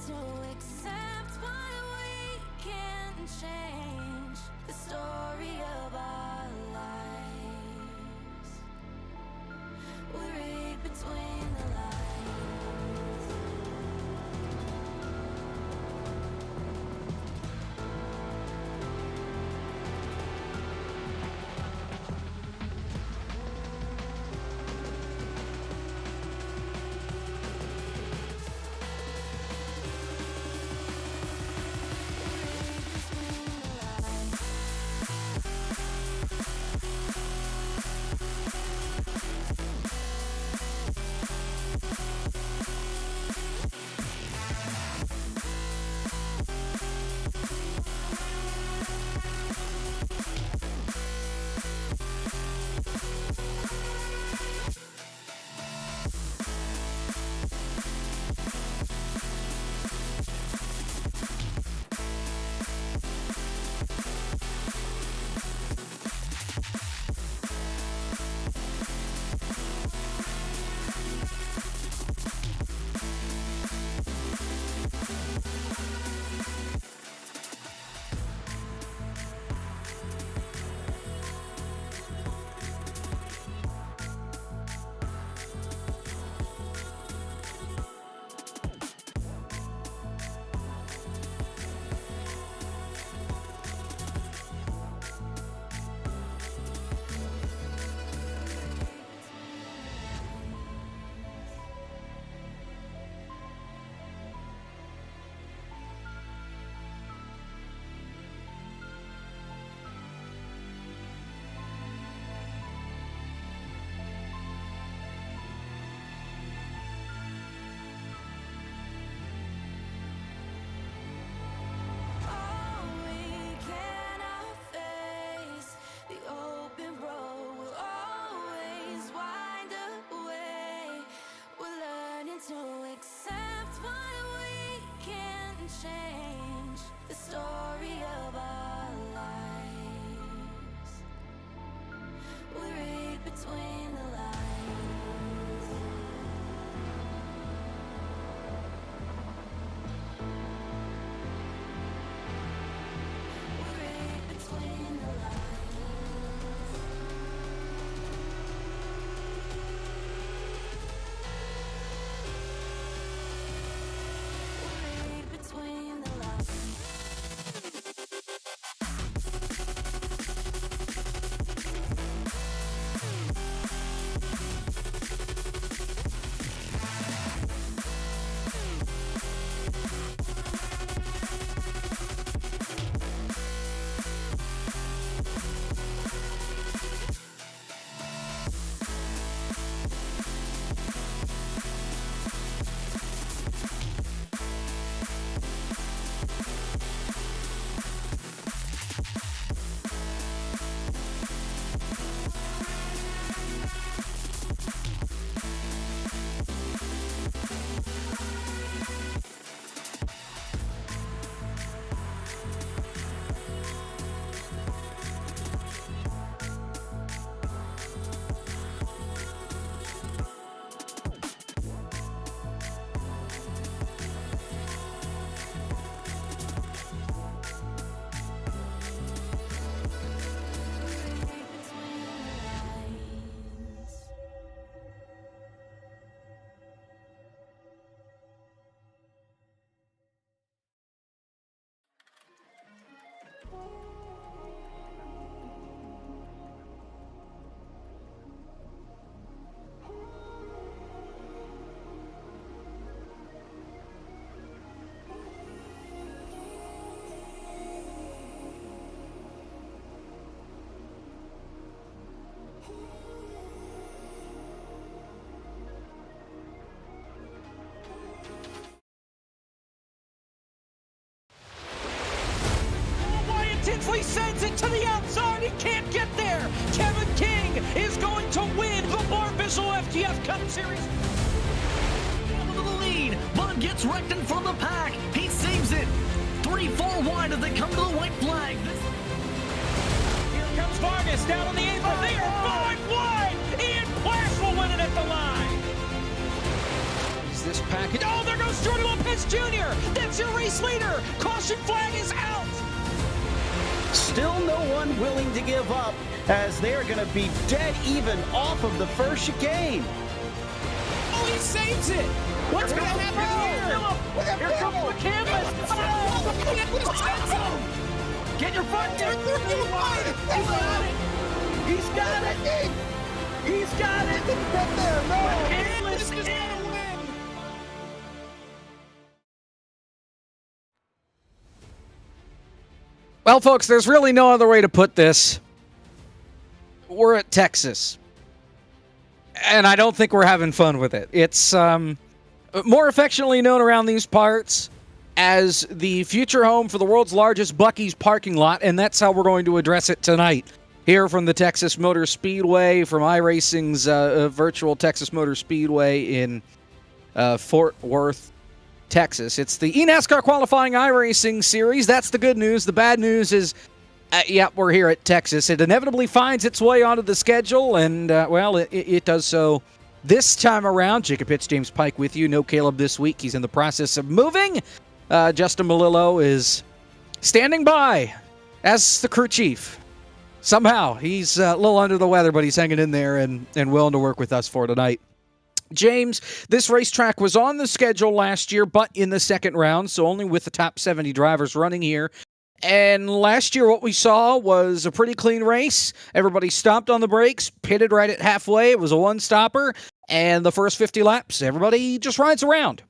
to accept what we can't change, the story of our lives. We read between the lines. To accept what we can't change, the story of our lives. We read between the lines. We read between the lines. Between the lines. Tinsley sends it to the outside. He can't get there. Kevin King is going to win the Bar-Bissell FTF Cup Series. Into the lead. Bud gets wrecked in front of the pack. He saves it. 3-4 wide as they come to the white flag. Here comes Vargas down on the apron. They are 5 wide. Ian Plash will win it at the line. Is this package? Oh, there goes Jordan Lopez Jr. That's your race leader. Caution flag is out. Still no one willing to give up as they are going to be dead even off of the first chicane. Oh, he saves it. What's going to happen here? Here comes the canvas. Get your front there. He's got it. He's got it. Get there. No. This is gonna win. Well, folks, there's really no other way to put this. We're at Texas. And I don't think we're having fun with it. It's more affectionately known around these parts as the future home for the world's largest Buc-ee's parking lot, and that's how we're going to address it tonight. Here from the Texas Motor Speedway, from iRacing's virtual Texas Motor Speedway in Fort Worth, Texas. It's the eNASCAR qualifying iRacing series. That's the good news. The bad news is, we're here at Texas. It inevitably finds its way onto the schedule, and, it does so this time around. Jacob Pitts, James Pike with you. No Caleb this week. He's in the process of moving. Justin Malillo is standing by as the crew chief. Somehow, he's a little under the weather, but he's hanging in there and willing to work with us for tonight. James, this racetrack was on the schedule last year, but in the second round, so only with the top 70 drivers running here. And last year, what we saw was a pretty clean race. Everybody stopped on the brakes, pitted right at halfway. It was a one-stopper, and the first 50 laps, everybody just rides around.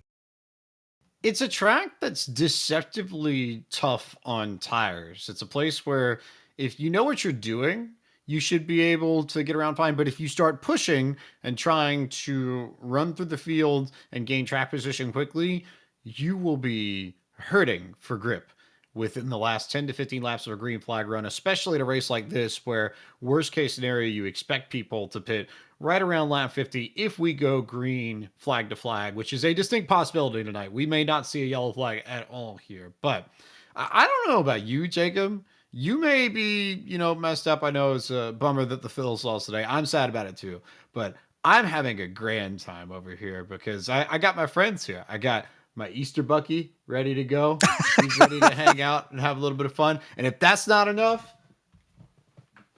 It's a track that's deceptively tough on tires. It's a place where if you know what you're doing, you should be able to get around fine. But if you start pushing and trying to run through the field and gain track position quickly, you will be hurting for grip within the last 10 to 15 laps of a green flag run, especially at a race like this where worst case scenario, you expect people to pit right around lap 50 if we go green flag to flag, which is a distinct possibility tonight. We may not see a yellow flag at all here, but I don't know about you, Jacob. You may be, messed up. I know it's a bummer that the Phils lost today. I'm sad about it too, but I'm having a grand time over here because I got my friends here. I got my Easter Bucky ready to go. He's ready to hang out and have a little bit of fun. And if that's not enough,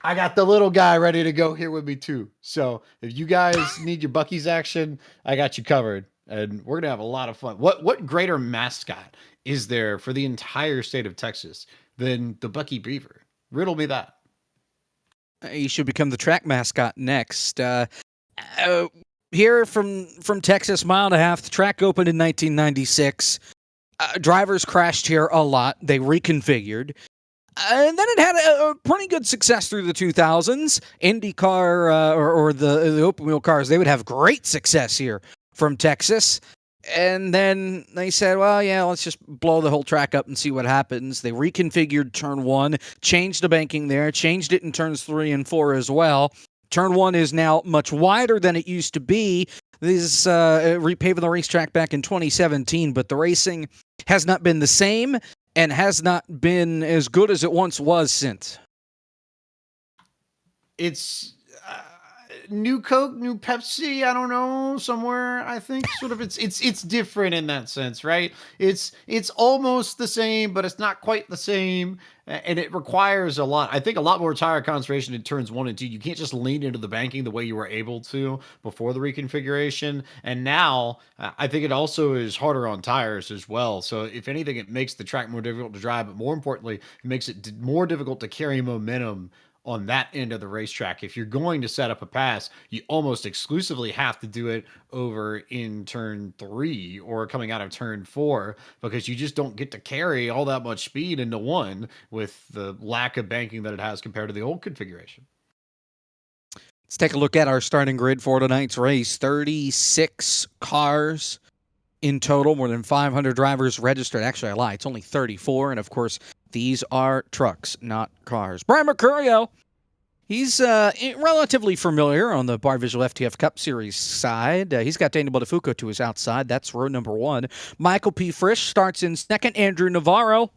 I got the little guy ready to go here with me too. So if you guys need your Bucky's action, I got you covered. And we're going to have a lot of fun. What greater mascot is there for the entire state of Texas than the Bucky Beaver? Riddle me that. You should become the track mascot next. Here from Texas, mile and a half. The track opened in 1996. Drivers crashed here a lot. They reconfigured. And then it had a pretty good success through the 2000s. IndyCar or the open wheel cars, they would have great success here from Texas. And then they said, well, yeah, let's just blow the whole track up and see what happens. They reconfigured turn 1, changed the banking there, changed it in turns 3 and 4 as well. Turn 1 is now much wider than it used to be. This is repaving the racetrack back in 2017, but the racing has not been the same and has not been as good as it once was since. It's new Coke, new Pepsi, I don't know, somewhere, I think sort of it's different in that sense, right? It's almost the same, but it's not quite the same, and it requires a lot. I think a lot more tire concentration in turns 1 and 2. You can't just lean into the banking the way you were able to before the reconfiguration, and now I think it also is harder on tires as well. So if anything, it makes the track more difficult to drive, but more importantly, it makes it more difficult to carry momentum on that end of the racetrack. If you're going to set up a pass, you almost exclusively have to do it over in turn 3 or coming out of turn 4, because you just don't get to carry all that much speed into 1 with the lack of banking that it has compared to the old configuration. Let's take a look at our starting grid for tonight's race. 36 cars in total, more than 500 drivers registered. Actually, I lie. It's only 34, and of course, these are trucks, not cars. Brian Mercurio, he's relatively familiar on the Bar Visual FTF Cup Series side. He's got Daniel Botafuco to his outside. That's row number 1. Michael P. Frisch starts in second. Andrew Navarro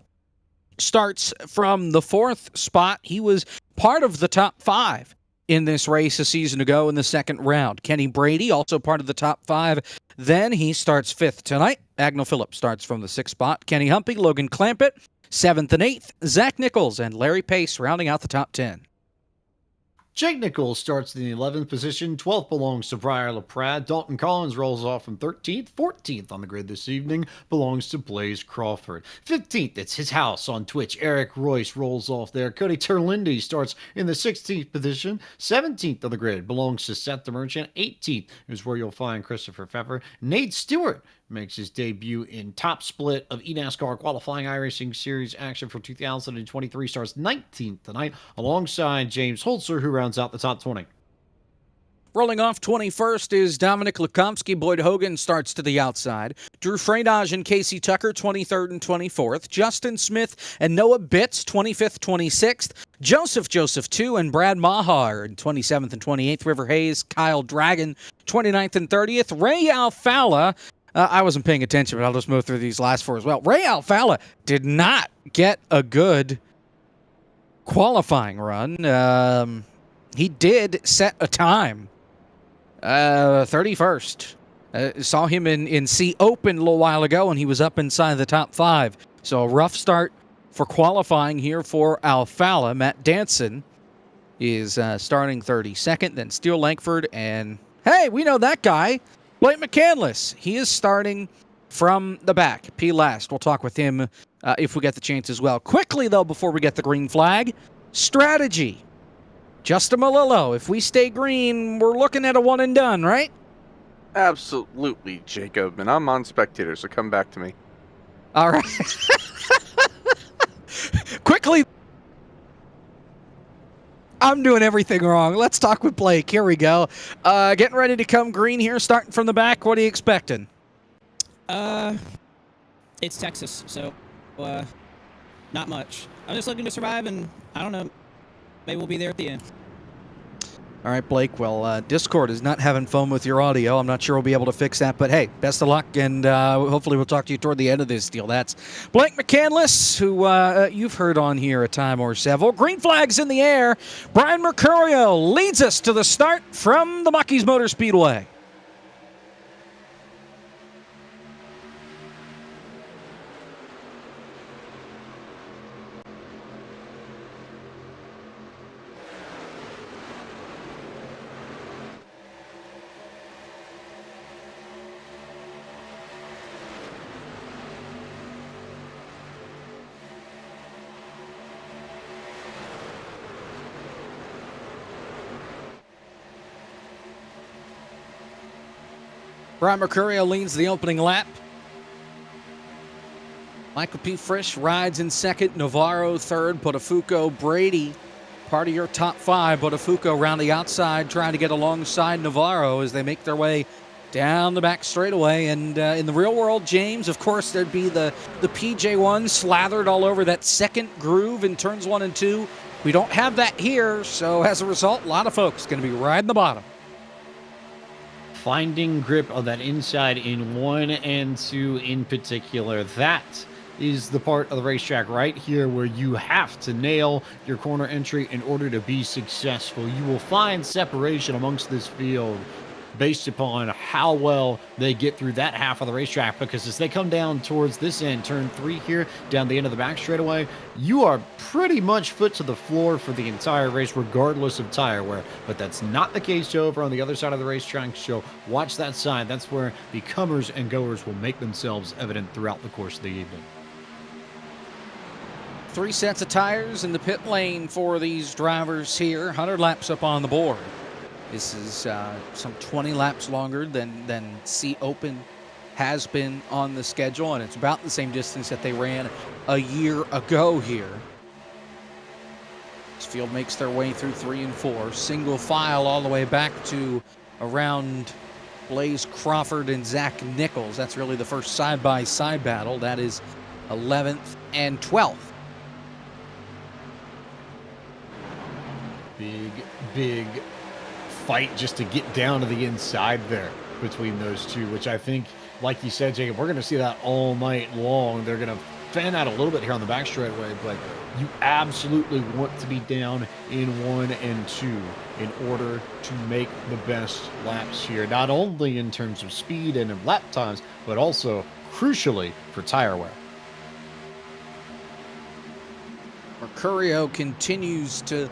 starts from the 4th spot. He was part of the top 5 in this race a season ago in the second round. Kenny Brady, also part of the top 5. Then he starts 5th tonight. Agnell Phillips starts from the 6th spot. Kenny Humpy, Logan Clampett, 7th and 8th. Zach Nichols and Larry Pace rounding out the top 10. Jake Nichols starts in the 11th position. 12th belongs to Briar LaPrade. Dalton Collins rolls off from 13th. 14th on the grid this evening belongs to Blaze Crawford. 15th, it's his house on Twitch. Eric Royce rolls off there. Cody Terlindi starts in the 16th position. 17th on the grid belongs to Seth the Merchant. 18th is where you'll find Christopher Pfeffer. Nate Stewart makes his debut in top split of eNASCAR qualifying iRacing series action for 2023. Starts 19th tonight alongside James Holzer, who rounds out the top 20. Rolling off 21st is Dominic Lukomsky. Boyd Hogan starts to the outside. Drew Freydage and Casey Tucker, 23rd and 24th. Justin Smith and Noah Bitts, 25th, 26th. Joseph 2 and Brad Maher in 27th and 28th. River Hayes, Kyle Dragon, 29th and 30th. Ray Alfala, I wasn't paying attention, but I'll just move through these last 4 as well. Ray Alfala did not get a good qualifying run. He did set a time. 31st. Saw him in C Open a little while ago, and he was up inside the top 5. So a rough start for qualifying here for Alfala. Matt Danson is starting 32nd, then Steele Lankford, and hey, we know that guy, Blake McCandless. He is starting from the back. P last. We'll talk with him if we get the chance as well. Quickly, though, before we get the green flag, strategy. Justin Malillo, if we stay green, we're looking at a one and done, right? Absolutely, Jacob. And I'm on spectator, so come back to me. All right. Quickly. I'm doing everything wrong. Let's talk with Blake. Here we go. Getting ready to come green here, starting from the back. What are you expecting? It's Texas, so not much. I'm just looking to survive, and I don't know. Maybe we'll be there at the end. All right, Blake. Well, Discord is not having fun with your audio. I'm not sure we'll be able to fix that, but hey, best of luck, and hopefully we'll talk to you toward the end of this deal. That's Blake McCandless, who you've heard on here a time or several. Green flags in the air. Brian Mercurio leads us to the start from the Muckies Motor Speedway. Brian Mercurio leads the opening lap. Michael P. Frisch rides in second. Navarro third. Botafuco, Brady, part of your top 5. Botafuco around the outside trying to get alongside Navarro as they make their way down the back straightaway. And in the real world, James, of course, there'd be the PJ1 slathered all over that second groove in turns 1 and 2. We don't have that here, so as a result, a lot of folks going to be riding the bottom. Finding grip on that inside in 1 and 2 in particular. That is the part of the racetrack right here where you have to nail your corner entry in order to be successful. You will find separation amongst this field based upon how well they get through that half of the racetrack, because as they come down towards this end, turn 3 here, down the end of the back straightaway, you are pretty much foot to the floor for the entire race, regardless of tire wear. But that's not the case over on the other side of the racetrack, so watch that side. That's where the comers and goers will make themselves evident throughout the course of the evening. 3 sets of tires in the pit lane for these drivers here. 100 laps up on the board. This is some 20 laps longer than C Open has been on the schedule, and it's about the same distance that they ran a year ago here. This field makes their way through 3 and 4. Single file all the way back to around Blaze Crawford and Zach Nichols. That's really the first side-by-side battle. That is 11th and 12th. Big fight just to get down to the inside there between those two, which I think, like you said, Jacob, we're going to see that all night long. They're going to fan out a little bit here on the back straightaway, but you absolutely want to be down in 1 and 2 in order to make the best laps here, not only in terms of speed and in lap times, but also, crucially, for tire wear. Mercurio continues to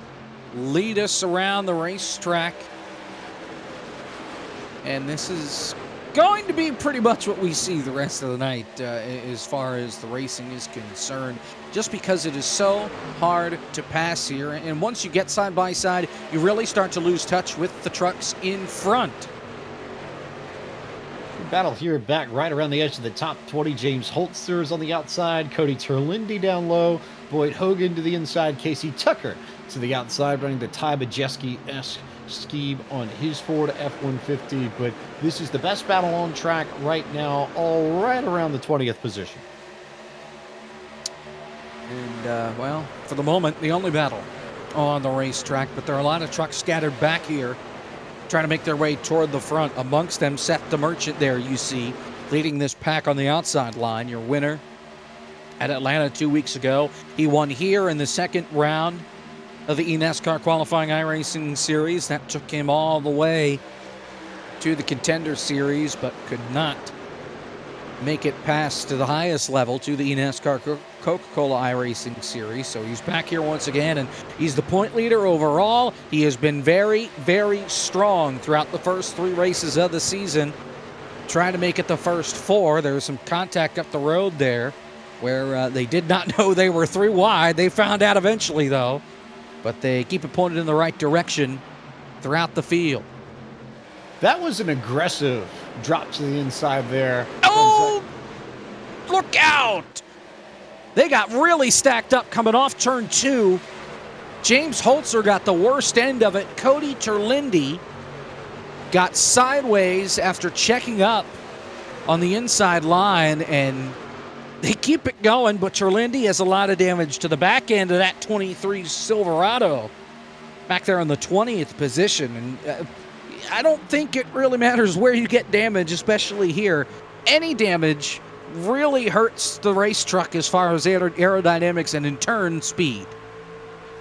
lead us around the racetrack. And this is going to be pretty much what we see the rest of the night as far as the racing is concerned, just because it is so hard to pass here. And once you get side by side, you really start to lose touch with the trucks in front. Battle here back right around the edge of the top 20. James Holzer is on the outside, Cody Terlindi down low, Boyd Hogan to the inside, Casey Tucker to the outside, running the Ty Majeski-esque scheme on his Ford F-150. But this is the best battle on track right now, all right around the 20th position. And, well, for the moment, the only battle on the racetrack, but there are a lot of trucks scattered back here trying to make their way toward the front. Amongst them, Seth the Merchant there, you see, leading this pack on the outside line. Your winner at Atlanta 2 weeks ago. He won here in the second round of the eNASCAR qualifying iRacing series. That took him all the way to the Contender Series, but could not make it past to the highest level, to the eNASCAR Coca-Cola iRacing series. So he's back here once again, and he's the point leader overall. He has been very, very strong throughout the first 3 races of the season, trying to make it the first 4. There was some contact up the road there where they did not know they were 3 wide. They found out eventually, though, but they keep it pointed in the right direction throughout the field. That was an aggressive drop to the inside there. Oh, look out! They got really stacked up coming off turn 2. James Holzer got the worst end of it. Cody Terlindi got sideways after checking up on the inside line, and they keep it going, but Terlindi has a lot of damage to the back end of that 23 Silverado back there in the 20th position. And I don't think it really matters where you get damage, especially here. Any damage really hurts the race truck as far as aerodynamics and, in turn, speed.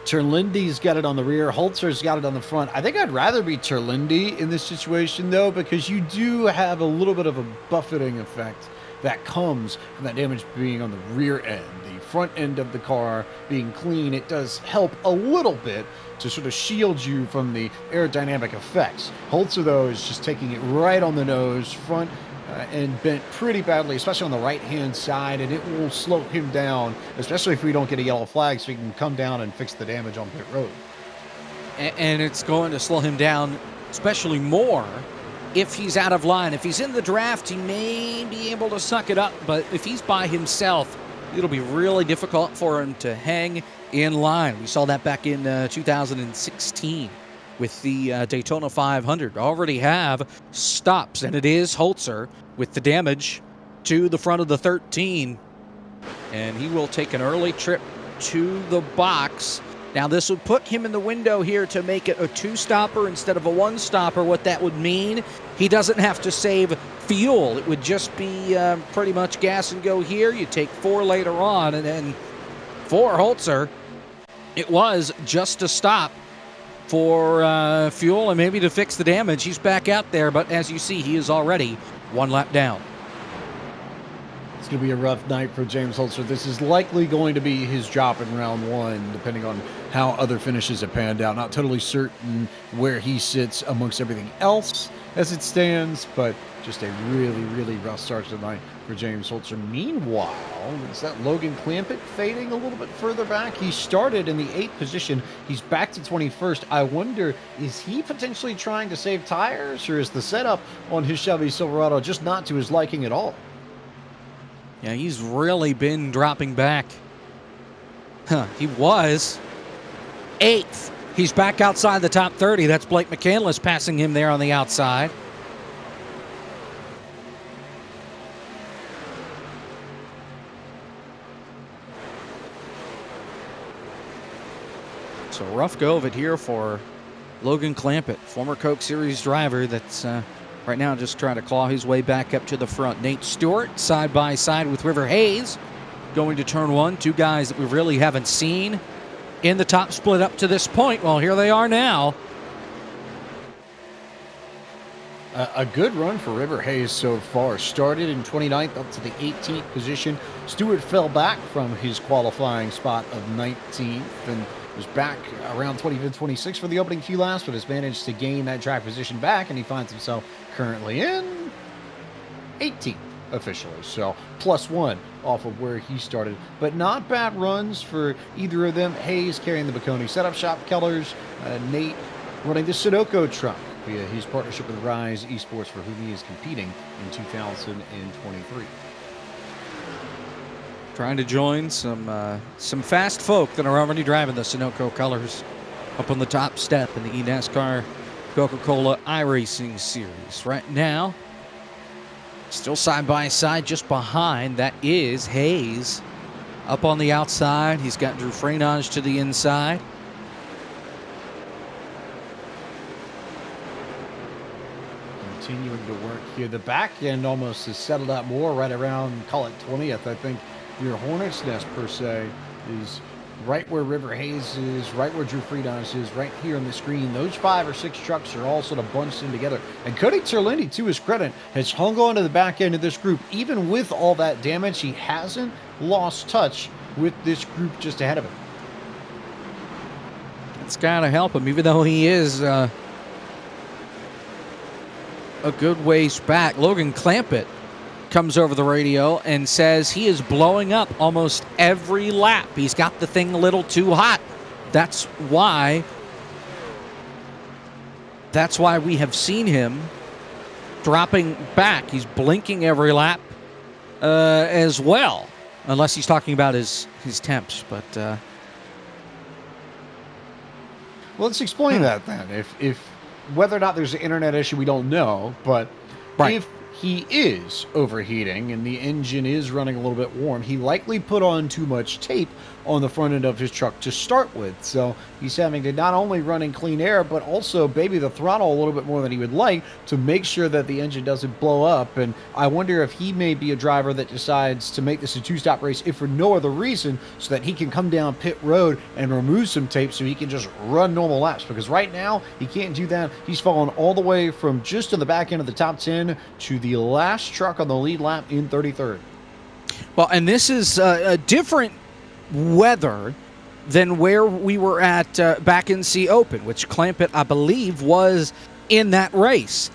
Terlindi's got it on the rear. Holzer's got it on the front. I think I'd rather be Terlindi in this situation, though, because you do have a little bit of a buffeting effect that comes from that damage being on the rear end. The front end of the car being clean, it does help a little bit to sort of shield you from the aerodynamic effects. Holzer, though, is just taking it right on the nose, front and bent pretty badly, especially on the right-hand side, and it will slow him down, especially if we don't get a yellow flag, so he can come down and fix the damage on pit road. And it's going to slow him down especially more if he's out of line. If he's in the draft, he may be able to suck it up, but if he's by himself, it'll be really difficult for him to hang in line. We saw that back in 2016 with the Daytona 500. Already have stops, and it is Holzer with the damage to the front of the 13. And he will take an early trip to the box. Now, this would put him in the window here to make it a 2-stopper instead of a 1-stopper. What that would mean, he doesn't have to save fuel. It would just be pretty much gas and go here. You take 4 later on, and then for Holzer, it was just a stop for fuel and maybe to fix the damage. He's back out there, but as you see, he is already 1 lap down. It's going to be a rough night for James Holzer. This is likely going to be his drop in round 1, depending on how other finishes have panned out. Not totally certain where he sits amongst everything else as it stands, but just a really, really rough start to the night for James Holzer. Meanwhile, is that Logan Clampett fading a little bit further back? He started in the 8th position. He's back to 21st. I wonder, is he potentially trying to save tires, or is the setup on his Chevy Silverado just not to his liking at all? Yeah, he's really been dropping back. He was 8th. He's back outside the top 30. That's Blake McCandless passing him there on the outside. So rough go of it here for Logan Clampett, former Coke Series driver that's right now just trying to claw his way back up to the front. Nate Stewart side by side with River Hayes going to turn one. Two guys that we really haven't seen in the top split up to this point. Well, here they are now. A good run for River Hayes so far. Started in 29th up to the 18th position. Stewart fell back from his qualifying spot of 19th and was back around 25th, 26th for the opening few laps, but has managed to gain that track position back, and he finds himself currently in 18th officially. So +1 off of where he started. But not bad runs for either of them. Hayes carrying the Bocconi setup shop, Kellers, Nate running the Sunoco truck via his partnership with Rise Esports, for whom he is competing in 2023. Trying to join some fast folk that are already driving the Sunoco colors up on the top step in the eNASCAR Coca-Cola iRacing Series. Right now, still side by side, just behind, that is Hayes up on the outside. He's got Drew Freinage to the inside. Continuing to work here. The back end almost has settled out more, right around, call it 20th. I think your Hornet's Nest, per se, is right where River Hayes is, right where Drew Freinage is, right here on the screen. Those 5 or 6 trucks are all sort of bunched in together. And Cody Terlindi, to his credit, has hung on to the back end of this group. Even with all that damage, he hasn't lost touch with this group just ahead of him. It's got to help him, even though he is a good ways back. Logan Clampett comes over the radio and says he is blowing up almost every lap. He's got the thing a little too hot. That's why we have seen him dropping back. He's blinking every lap as well, unless he's talking about his temps. But well, let's explain that then. If whether or not there's an internet issue, we don't know. But if he is overheating and the engine is running a little bit warm, he likely put on too much tape on the front end of his truck to start with. So he's having to not only run in clean air, but also baby the throttle a little bit more than he would like to make sure that the engine doesn't blow up. And I wonder if he may be a driver that decides to make this a 2-stop race, if for no other reason, so that he can come down pit road and remove some tape so he can just run normal laps. Because right now, he can't do that. He's fallen all the way from just in the back end of the top 10 to the last truck on the lead lap in 33rd. Well, and this is a different weather than where we were at back in C Open, which Clampett, I believe, was in that race.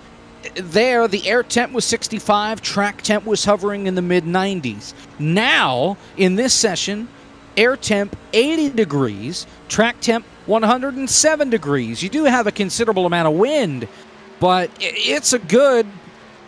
There, the air temp was 65, track temp was hovering in the mid-90s. Now, in this session, air temp 80 degrees, track temp 107 degrees. You do have a considerable amount of wind, but it's a good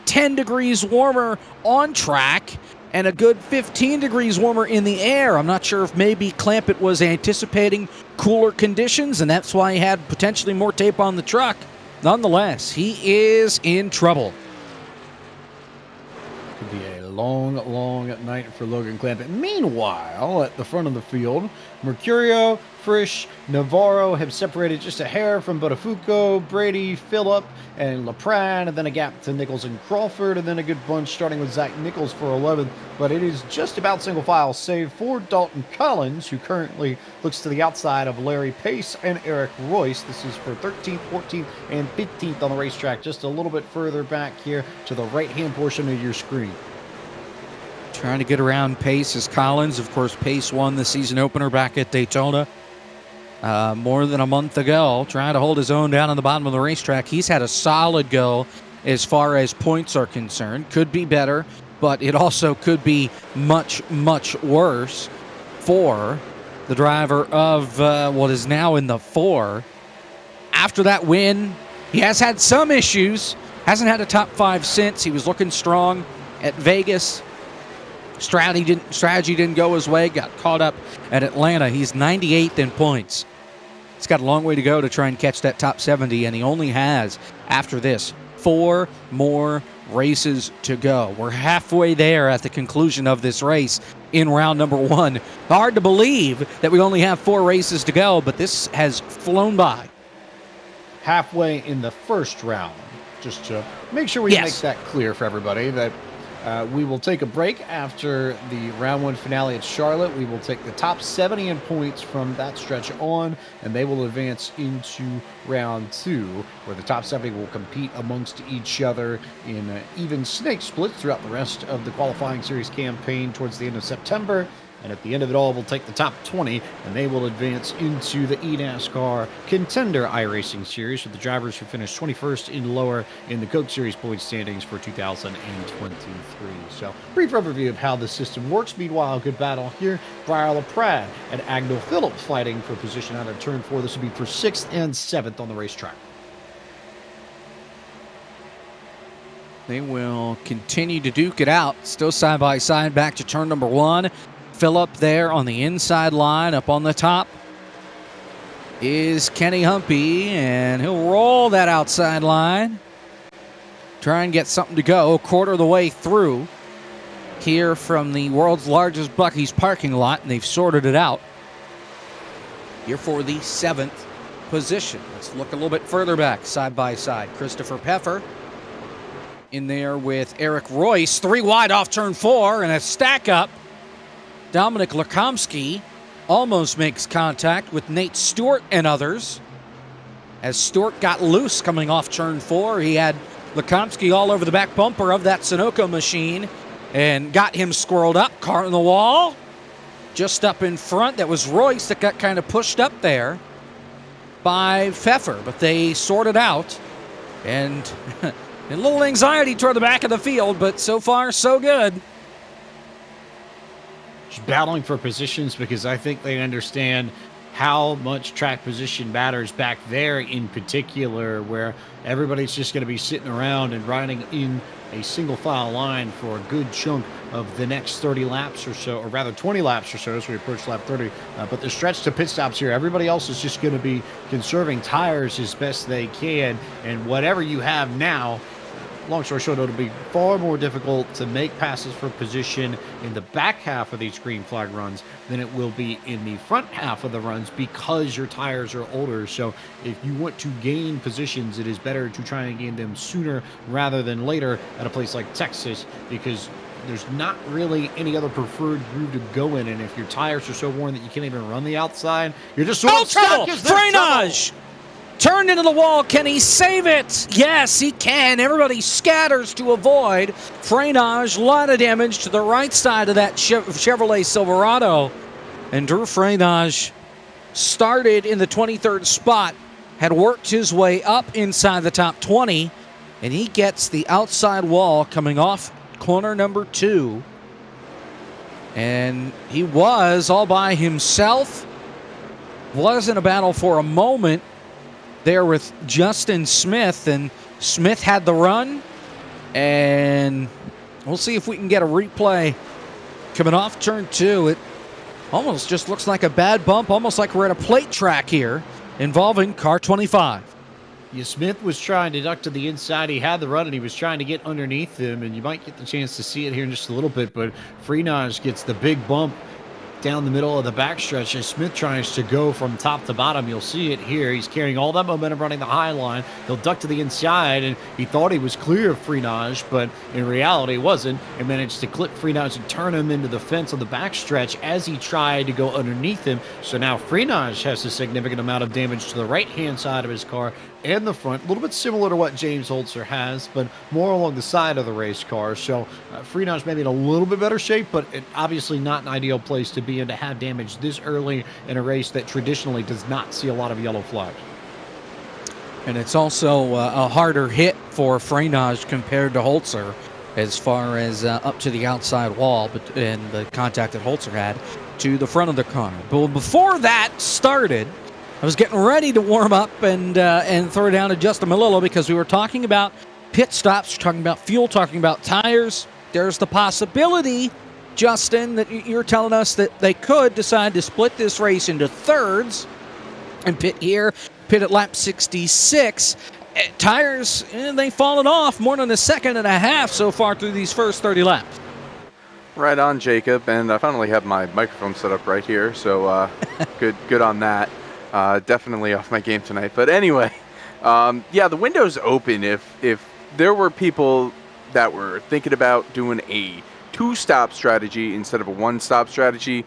10 degrees warmer on track and a good 15 degrees warmer in the air. I'm not sure if maybe Clampett was anticipating cooler conditions, and that's why he had potentially more tape on the truck. Nonetheless, he is in trouble. Could be a long, long night for Logan Clampett. Meanwhile, at the front of the field, Mercurio, Frisch, Navarro have separated just a hair from Botafuco, Brady, Phillip, and LaPrade, and then a gap to Nichols and Crawford, and then a good bunch starting with Zach Nichols for 11th. But it is just about single file, save for Dalton Collins, who currently looks to the outside of Larry Pace and Eric Royce. This is for 13th, 14th, and 15th on the racetrack, just a little bit further back here to the right-hand portion of your screen. Trying to get around Pace is Collins. Of course, Pace won the season opener back at Daytona more than a month ago, trying to hold his own down on the bottom of the racetrack. He's had a solid go as far as points are concerned. Could be better, but it also could be much, much worse for the driver of what is now in the 4. After that win, he has had some issues. Hasn't had a top 5 since. He was looking strong at Vegas. Strategy didn't go his way. Got caught up at Atlanta. He's 98th in points. He's got a long way to go to try and catch that top 70, and he only has, after this, 4 more races to go. We're halfway there at the conclusion of this race in round number 1. Hard to believe that we only have 4 races to go, but this has flown by. Halfway in the first round, just to make sure we make that clear for everybody, that We will take a break after the round 1 finale at Charlotte. We will take the top 70 in points from that stretch on, and they will advance into round 2, where the top 70 will compete amongst each other in even snake splits throughout the rest of the qualifying series campaign towards the end of September. And at the end of it all, we'll take the top 20, and they will advance into the eNASCAR Contender iRacing Series with the drivers who finished 21st and lower in the Coke Series point standings for 2023. So, brief overview of how the system works. Meanwhile, a good battle here. Briar LaPrade and Agnell Phillips fighting for position out of turn 4. This will be for 6th and 7th on the racetrack. They will continue to duke it out. Still side by side back to turn number 1. Phillip there on the inside line. Up on the top is Kenny Humpy, and he'll roll that outside line. Try and get something to go. A quarter of the way through here from the world's largest Buc-ee's parking lot, and they've sorted it out here for the 7th position. Let's look a little bit further back, side by side. Christopher Peffer in there with Eric Royce. 3 wide off turn 4, and a stack up. Dominic Lakomsky almost makes contact with Nate Stewart and others. As Stewart got loose coming off turn 4, he had Lakomsky all over the back bumper of that Sunoco machine and got him squirreled up. Car on the wall. Just up in front, that was Royce that got kind of pushed up there by Pfeffer, but they sorted out. And a little anxiety toward the back of the field, but so far, so good. Battling for positions because I think they understand how much track position matters back there in particular, where everybody's just going to be sitting around and riding in a single file line for a good chunk of the next 30 laps or so, or rather 20 laps or so as we approach lap 30. But the stretch to pit stops here, everybody else is just going to be conserving tires as best they can, and whatever you have now, long story short, it'll be far more difficult to make passes for position in the back half of these green flag runs than it will be in the front half of the runs because your tires are older. So if you want to gain positions, it is better to try and gain them sooner rather than later at a place like Texas, because there's not really any other preferred groove to go in. And if your tires are so worn that you can't even run the outside, you're just sort of stuck. Freinage! Turned into the wall. Can he save it? Yes, he can. Everybody scatters to avoid. Freinage, a lot of damage to the right side of that Chevrolet Silverado. And Drew Freinage started in the 23rd spot, had worked his way up inside the top 20, and he gets the outside wall coming off corner number 2. And he was all by himself. Was in a battle for a moment there with Justin Smith, and Smith had the run, and we'll see if we can get a replay coming off turn 2. It almost just looks like a bad bump, almost like we're at a plate track here involving car 25. Yeah, Smith was trying to duck to the inside. He had the run, and he was trying to get underneath him, and you might get the chance to see it here in just a little bit, but Freinage gets the big bump down the middle of the backstretch as Smith tries to go from top to bottom. You'll see it here. He's carrying all that momentum running the high line. He'll duck to the inside, and he thought he was clear of Freinage, but in reality he wasn't, and managed to clip Freinage and turn him into the fence on the backstretch as he tried to go underneath him. So now Freinage has a significant amount of damage to the right-hand side of his car and the front, a little bit similar to what James Holzer has, but more along the side of the race car. So Freinage maybe in a little bit better shape, but obviously not an ideal place to be in to have damage this early in a race that traditionally does not see a lot of yellow flags. And it's also a harder hit for Freinage compared to Holzer as far as up to the outside wall, but and the contact that Holzer had to the front of the car. But before that started, I was getting ready to warm up and throw down to Justin Melillo because we were talking about pit stops, talking about fuel, talking about tires. There's the possibility, Justin, that you're telling us that they could decide to split this race into thirds and pit here, pit at lap 66. Tires, they've fallen off more than a second and a half so far through these first 30 laps. Right on, Jacob, and I finally have my microphone set up right here, so good on that. Definitely off my game tonight, but anyway, yeah, the window's open. If there were people that were thinking about doing a 2-stop strategy instead of a 1-stop strategy,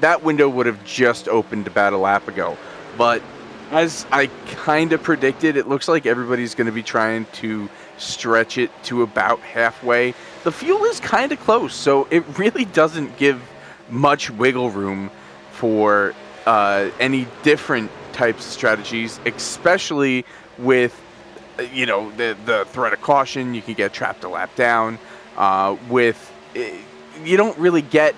that window would have just opened about a lap ago. But as I kind of predicted, it looks like everybody's going to be trying to stretch it to about halfway. The fuel is kind of close, so it really doesn't give much wiggle room for any different types of strategies, especially with the threat of caution. You can get trapped a lap down. You don't really get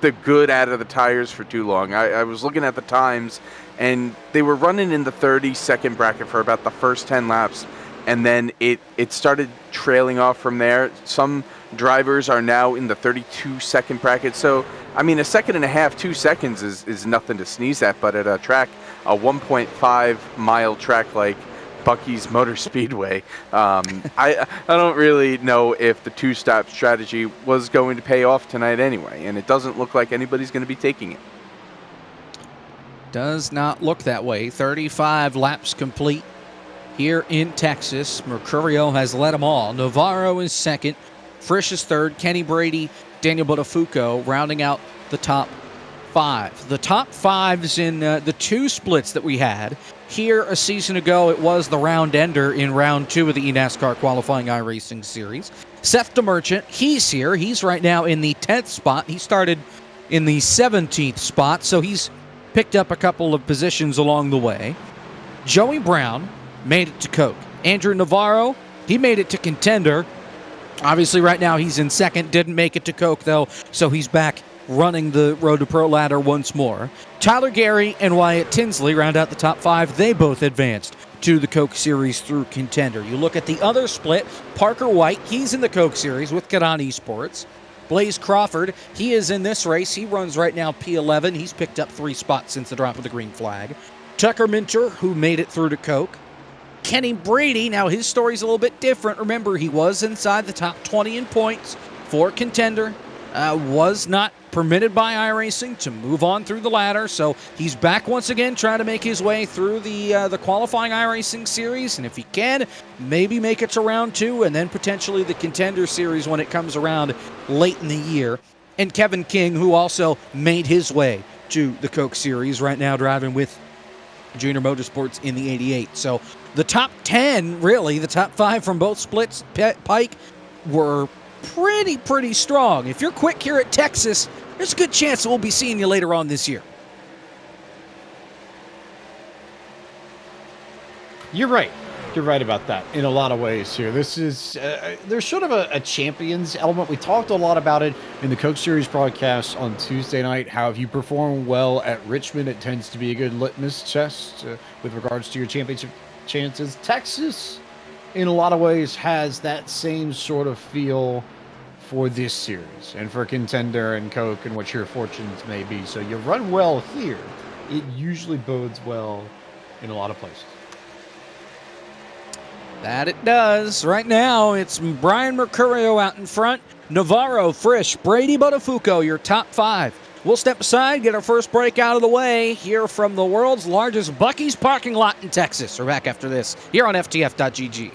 the good out of the tires for too long. I was looking at the times, and they were running in the 30-second bracket for about the first 10 laps, and then it started trailing off from there. Some drivers are now in the 32-second bracket, so I mean, a second and a half, 2 seconds is nothing to sneeze at, but at a 1.5 mile track like Bucky's Motor Speedway, I don't really know if the 2-stop strategy was going to pay off tonight anyway, and it doesn't look like anybody's going to be taking it. Does not look that way. 35 laps complete here in Texas. Mercurio has led them all. Navarro is second. Frisch is third. Kenny Brady, Daniel Botafuco rounding out the top 5. The top 5s in the 2 splits that we had. Here a season ago, it was the round ender in round 2 of the eNASCAR qualifying iRacing series. Seth DeMerchant, he's here. He's right now in the 10th spot. He started in the 17th spot, so he's picked up a couple of positions along the way. Joey Brown made it to Coke. Andrew Navarro, he made it to Contender. Obviously, right now he's in second. Didn't make it to Coke, though, so he's back running the Road to Pro ladder once more. Tyler Gary and Wyatt Tinsley round out the top 5. They both advanced to the Coke Series through Contender. You look at the other split, Parker White, he's in the Coke Series with Kadan Esports. Blaze Crawford, he is in this race. He runs right now P11. He's picked up 3 spots since the drop of the green flag. Tucker Minter, who made it through to Coke. Kenny Brady, now his story's a little bit different. Remember, he was inside the top 20 in points for Contender. Was not permitted by iRacing to move on through the ladder, so he's back once again trying to make his way through the qualifying iRacing series, and if he can, maybe make it to round 2, and then potentially the Contender series when it comes around late in the year. And Kevin King, who also made his way to the Coke Series, right now driving with Junior Motorsports in the 88. So the top 10, really, the top 5 from both splits, Pike, were pretty strong. If you're quick here at Texas, there's a good chance we'll be seeing you later on this year. You're right. You're right about that in a lot of ways here. This is, there's sort of a champions element. We talked a lot about it in the Coke Series broadcast on Tuesday night, how if you perform well at Richmond, it tends to be a good litmus test with regards to your championship chances. Texas, in a lot of ways, has that same sort of feel for this series and for Contender and Coke and what your fortunes may be. So you run well here, it usually bodes well in a lot of places. That it does. Right now, it's Brian Mercurio out in front. Navarro, Frisch, Brady, Botafuco, your top 5. We'll step aside, get our first break out of the way, hear from the world's largest Buc-ee's parking lot in Texas. We're back after this here on FTF.GG.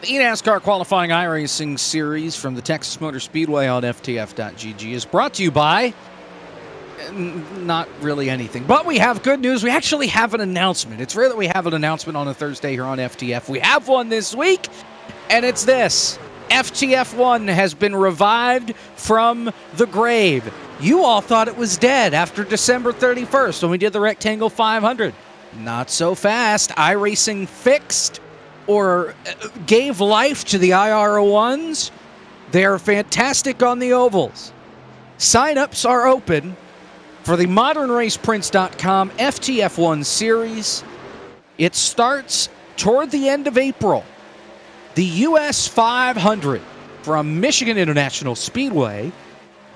The eNASCAR qualifying iRacing series from the Texas Motor Speedway on FTF.gg is brought to you by not really anything, but we have good news. We actually have an announcement. It's rare that we have an announcement on a Thursday here on FTF. We have one this week, and it's this. FTF1 has been revived from the grave. You all thought it was dead after December 31st when we did the Rectangle 500. Not so fast. iRacing fixed or gave life to the IR01s. They are fantastic on the ovals. Sign-ups are open for the ModernRacePrince.com FTF1 series. It starts toward the end of April. The US 500 from Michigan International Speedway.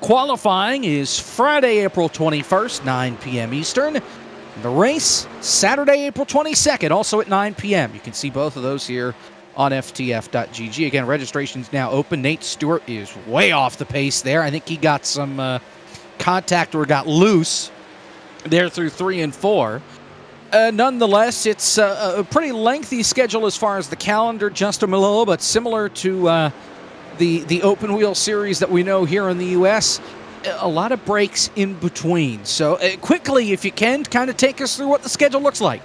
Qualifying is Friday, April 21st, 9 p.m. Eastern. The race, Saturday, April 22nd, also at 9 p.m. You can see both of those here on FTF.gg. Again, registration's now open. Nate Stewart is way off the pace there. I think he got some contact or got loose there through 3 and 4. Nonetheless, it's a pretty lengthy schedule as far as the calendar, just a little, but similar to the open wheel series that we know here in the U.S., a lot of breaks in between. So quickly, if you can, kind of take us through what the schedule looks like.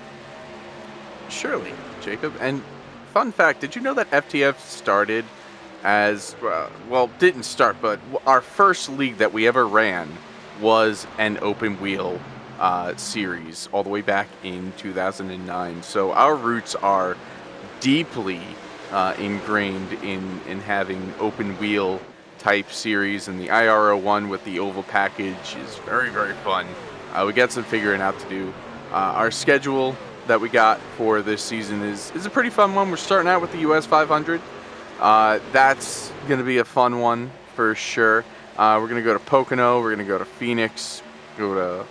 Surely, Jacob. And fun fact, did you know that FTF started as, well, didn't start, but our first league that we ever ran was an open wheel series all the way back in 2009. So our roots are deeply ingrained in having open wheel type series, and the IR01 with the oval package is very, very fun. We got some figuring out to do. Our schedule that we got for this season is a pretty fun one. We're starting out with the US 500. That's going to be a fun one for sure. We're going to go to Pocono. We're going to go to Phoenix. Go to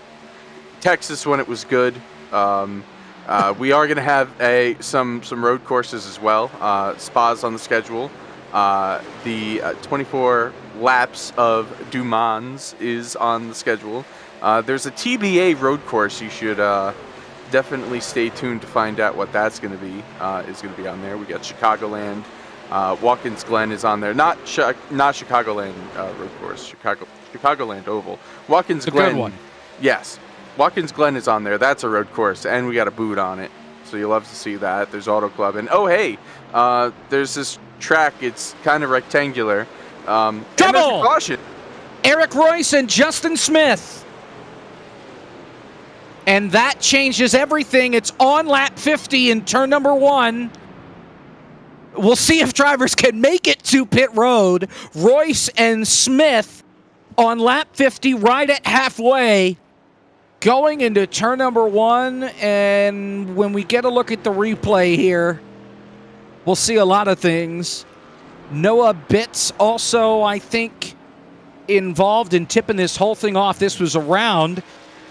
Texas when it was good. We are going to have some road courses as well. Spas on the schedule. The 24 laps of Du Mans is on the schedule. There's a TBA road course. You should definitely stay tuned to find out what that's going to be. Is going to be on there. We got Chicagoland. Watkins Glen is on there. Not Chicagoland road course. Chicagoland Oval. Watkins Glen. Good one. Yes. Watkins Glen is on there. That's a road course, and we got a boot on it. So you'll love to see that. There's Auto Club. And oh, hey, there's this track. It's kind of rectangular. Trouble! Caution. Eric Royce and Justin Smith. And that changes everything. It's on lap 50 in turn number 1. We'll see if drivers can make it to pit road. Royce and Smith on lap 50, right at halfway, going into turn number 1. And when we get a look at the replay here, we'll see a lot of things. Noah Bitts also, I think, involved in tipping this whole thing off. This was around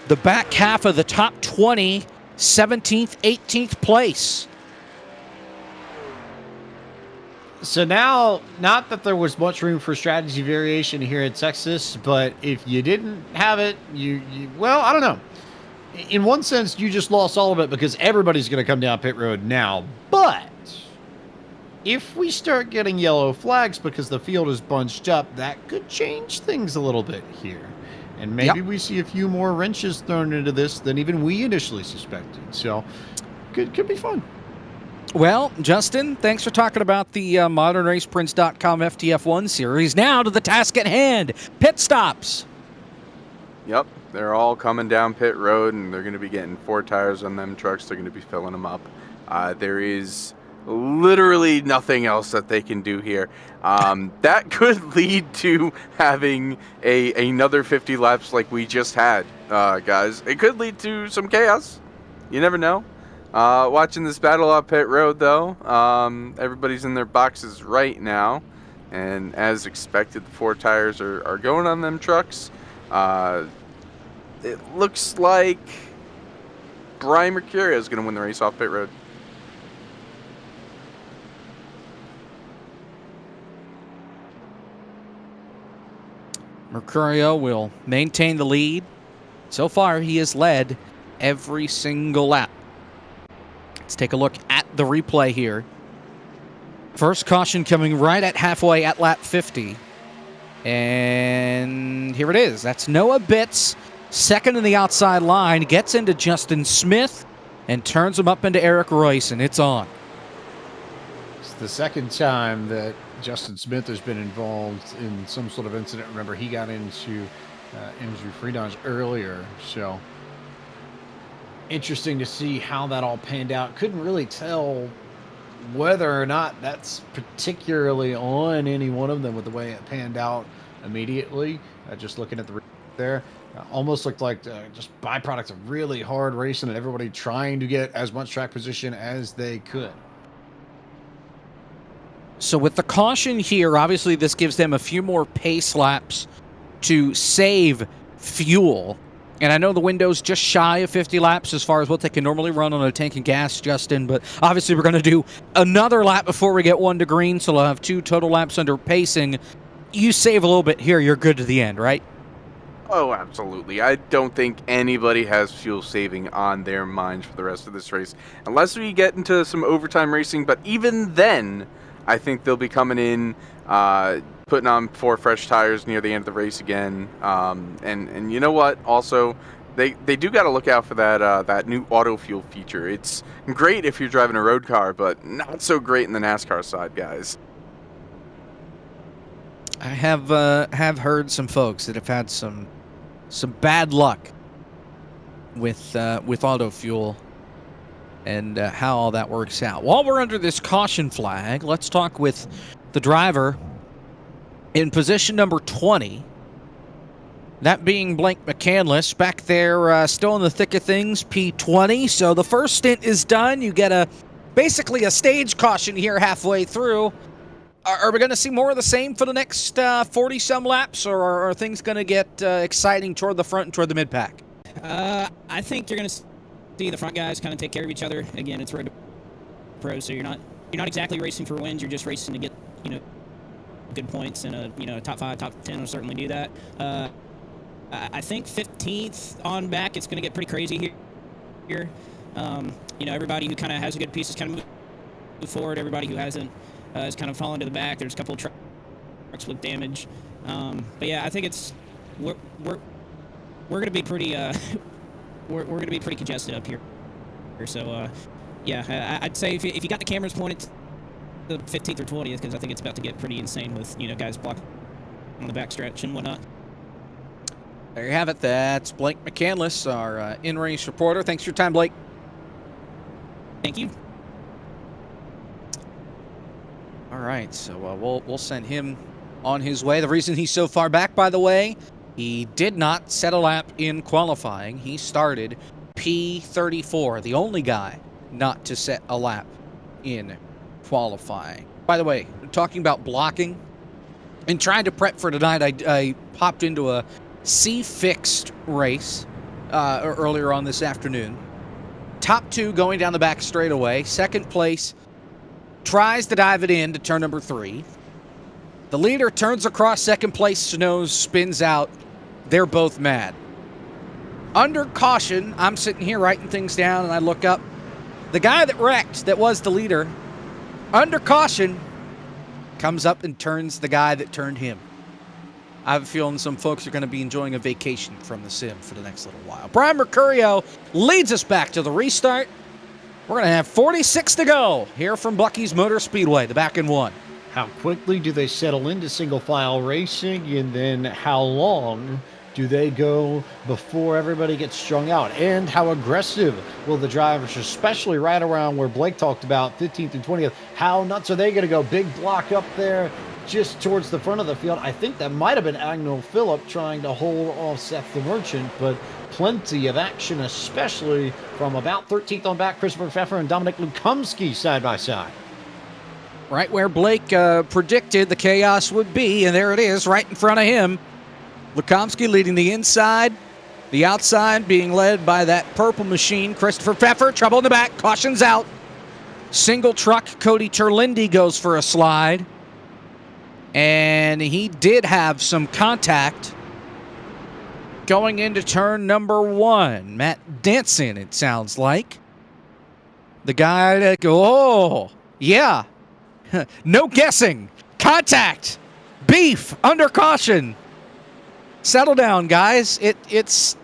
the back half of the top 20, 17th, 18th place. So now, not that there was much room for strategy variation here in Texas, but if you didn't have it, well, I don't know. In one sense, you just lost all of it because everybody's going to come down pit road now. But if we start getting yellow flags because the field is bunched up, that could change things a little bit here. And maybe we see a few more wrenches thrown into this than even we initially suspected. So, could be fun. Well, Justin, thanks for talking about the ModernRacePrince.com FTF1 series. Now to the task at hand, pit stops. Yep, they're all coming down pit road, and they're going to be getting 4 tires on them trucks. They're going to be filling them up. There is literally nothing else that they can do here. That could lead to having another 50 laps like we just had, guys. It could lead to some chaos. You never know. Watching this battle on pit road, though, everybody's in their boxes right now, and as expected, the 4 tires are going on them trucks. It looks like Brian Mercurio is going to win the race off pit road. Mercurio will maintain the lead. So far, he has led every single lap. Let's take a look at the replay here. First caution coming right at halfway at lap 50. And here it is. That's Noah Bitts, second in the outside line, gets into Justin Smith and turns him up into Eric Royce, and it's on. It's the second time that Justin Smith has been involved in some sort of incident. Remember, he got into Andrew Friedon's earlier, so interesting to see how that all panned out. Couldn't really tell whether or not that's particularly on any one of them with the way it panned out immediately. Just looking at the there, almost looked like just byproducts of really hard racing and everybody trying to get as much track position as they could. So with the caution here, obviously this gives them a few more pace laps to save fuel. And I know the window's just shy of 50 laps as far as what they can normally run on a tank of gas, Justin, but obviously we're going to do another lap before we get one to green, so we'll have 2 total laps under pacing. You save a little bit here, you're good to the end, right? Oh, absolutely. I don't think anybody has fuel saving on their minds for the rest of this race, unless we get into some overtime racing, but even then, I think they'll be coming in, putting on 4 fresh tires near the end of the race again. And you know what? Also, they do got to look out for that new auto fuel feature. It's great if you're driving a road car, but not so great in the NASCAR side, guys. I have heard some folks that have had some bad luck with auto fuel and how all that works out. While we're under this caution flag, let's talk with the driver in position number 20. That being Blake McCandless, back there still in the thick of things, P20. So the first stint is done. You get basically a stage caution here halfway through. Are we going to see more of the same for the next 40-some laps, or are things going to get exciting toward the front and toward the mid-pack? I think you're going to see the front guys kind of take care of each other. Again, it's road to pro, so you're not exactly racing for wins. You're just racing to get good points, and a top 5, top 10 will certainly do that. I think 15th on back, it's going to get pretty crazy here. Everybody who kind of has a good piece is kind of move forward. Everybody who hasn't has kind of fallen to the back. There's a couple of trucks with damage, but yeah, I think we're going to be pretty we're going to be pretty congested up here. So yeah, I'd say if you got the cameras pointed to the 15th or 20th, because I think it's about to get pretty insane with guys blocking on the backstretch and whatnot. There you have it. That's Blake McCandless, our in-race reporter. Thanks for your time, Blake. Thank you. All right, so we'll send him on his way. The reason he's so far back, by the way, he did not set a lap in qualifying. He started P34, the only guy not to set a lap in qualifying. By the way, talking about blocking and trying to prep for tonight, I popped into a C-fixed race earlier on this afternoon. Top 2 going down the back straightaway. Second place tries to dive it in to turn number 3. The leader turns across second place, Snows, spins out. They're both mad. Under caution, I'm sitting here writing things down, and I look up. The guy that wrecked, that was the leader, under caution, comes up and turns the guy that turned him. I have a feeling some folks are going to be enjoying a vacation from the sim for the next little while. Brian Mercurio leads us back to the restart. We're going to have 46 to go here from Bucky's Motor Speedway, the back in 1. How quickly do they settle into single file racing, and then how long do they go before everybody gets strung out? And how aggressive will the drivers, especially right around where Blake talked about 15th and 20th, how nuts are they going to go? Big block up there just towards the front of the field. I think that might have been Agnell Phillip trying to hold off Seth the Merchant, but plenty of action, especially from about 13th on back, Christopher Pfeffer and Dominic Lukomsky side by side. Right where Blake predicted the chaos would be, and there it is, right in front of him. Lukomsky leading the inside, the outside being led by that purple machine, Christopher Pfeffer. Trouble in the back, caution's out. Single truck, Cody Terlindi goes for a slide. And he did have some contact going into turn number 1. Matt Denson, it sounds like. The guy that yeah. No guessing. Contact. Beef. Under caution. Settle down, guys. It's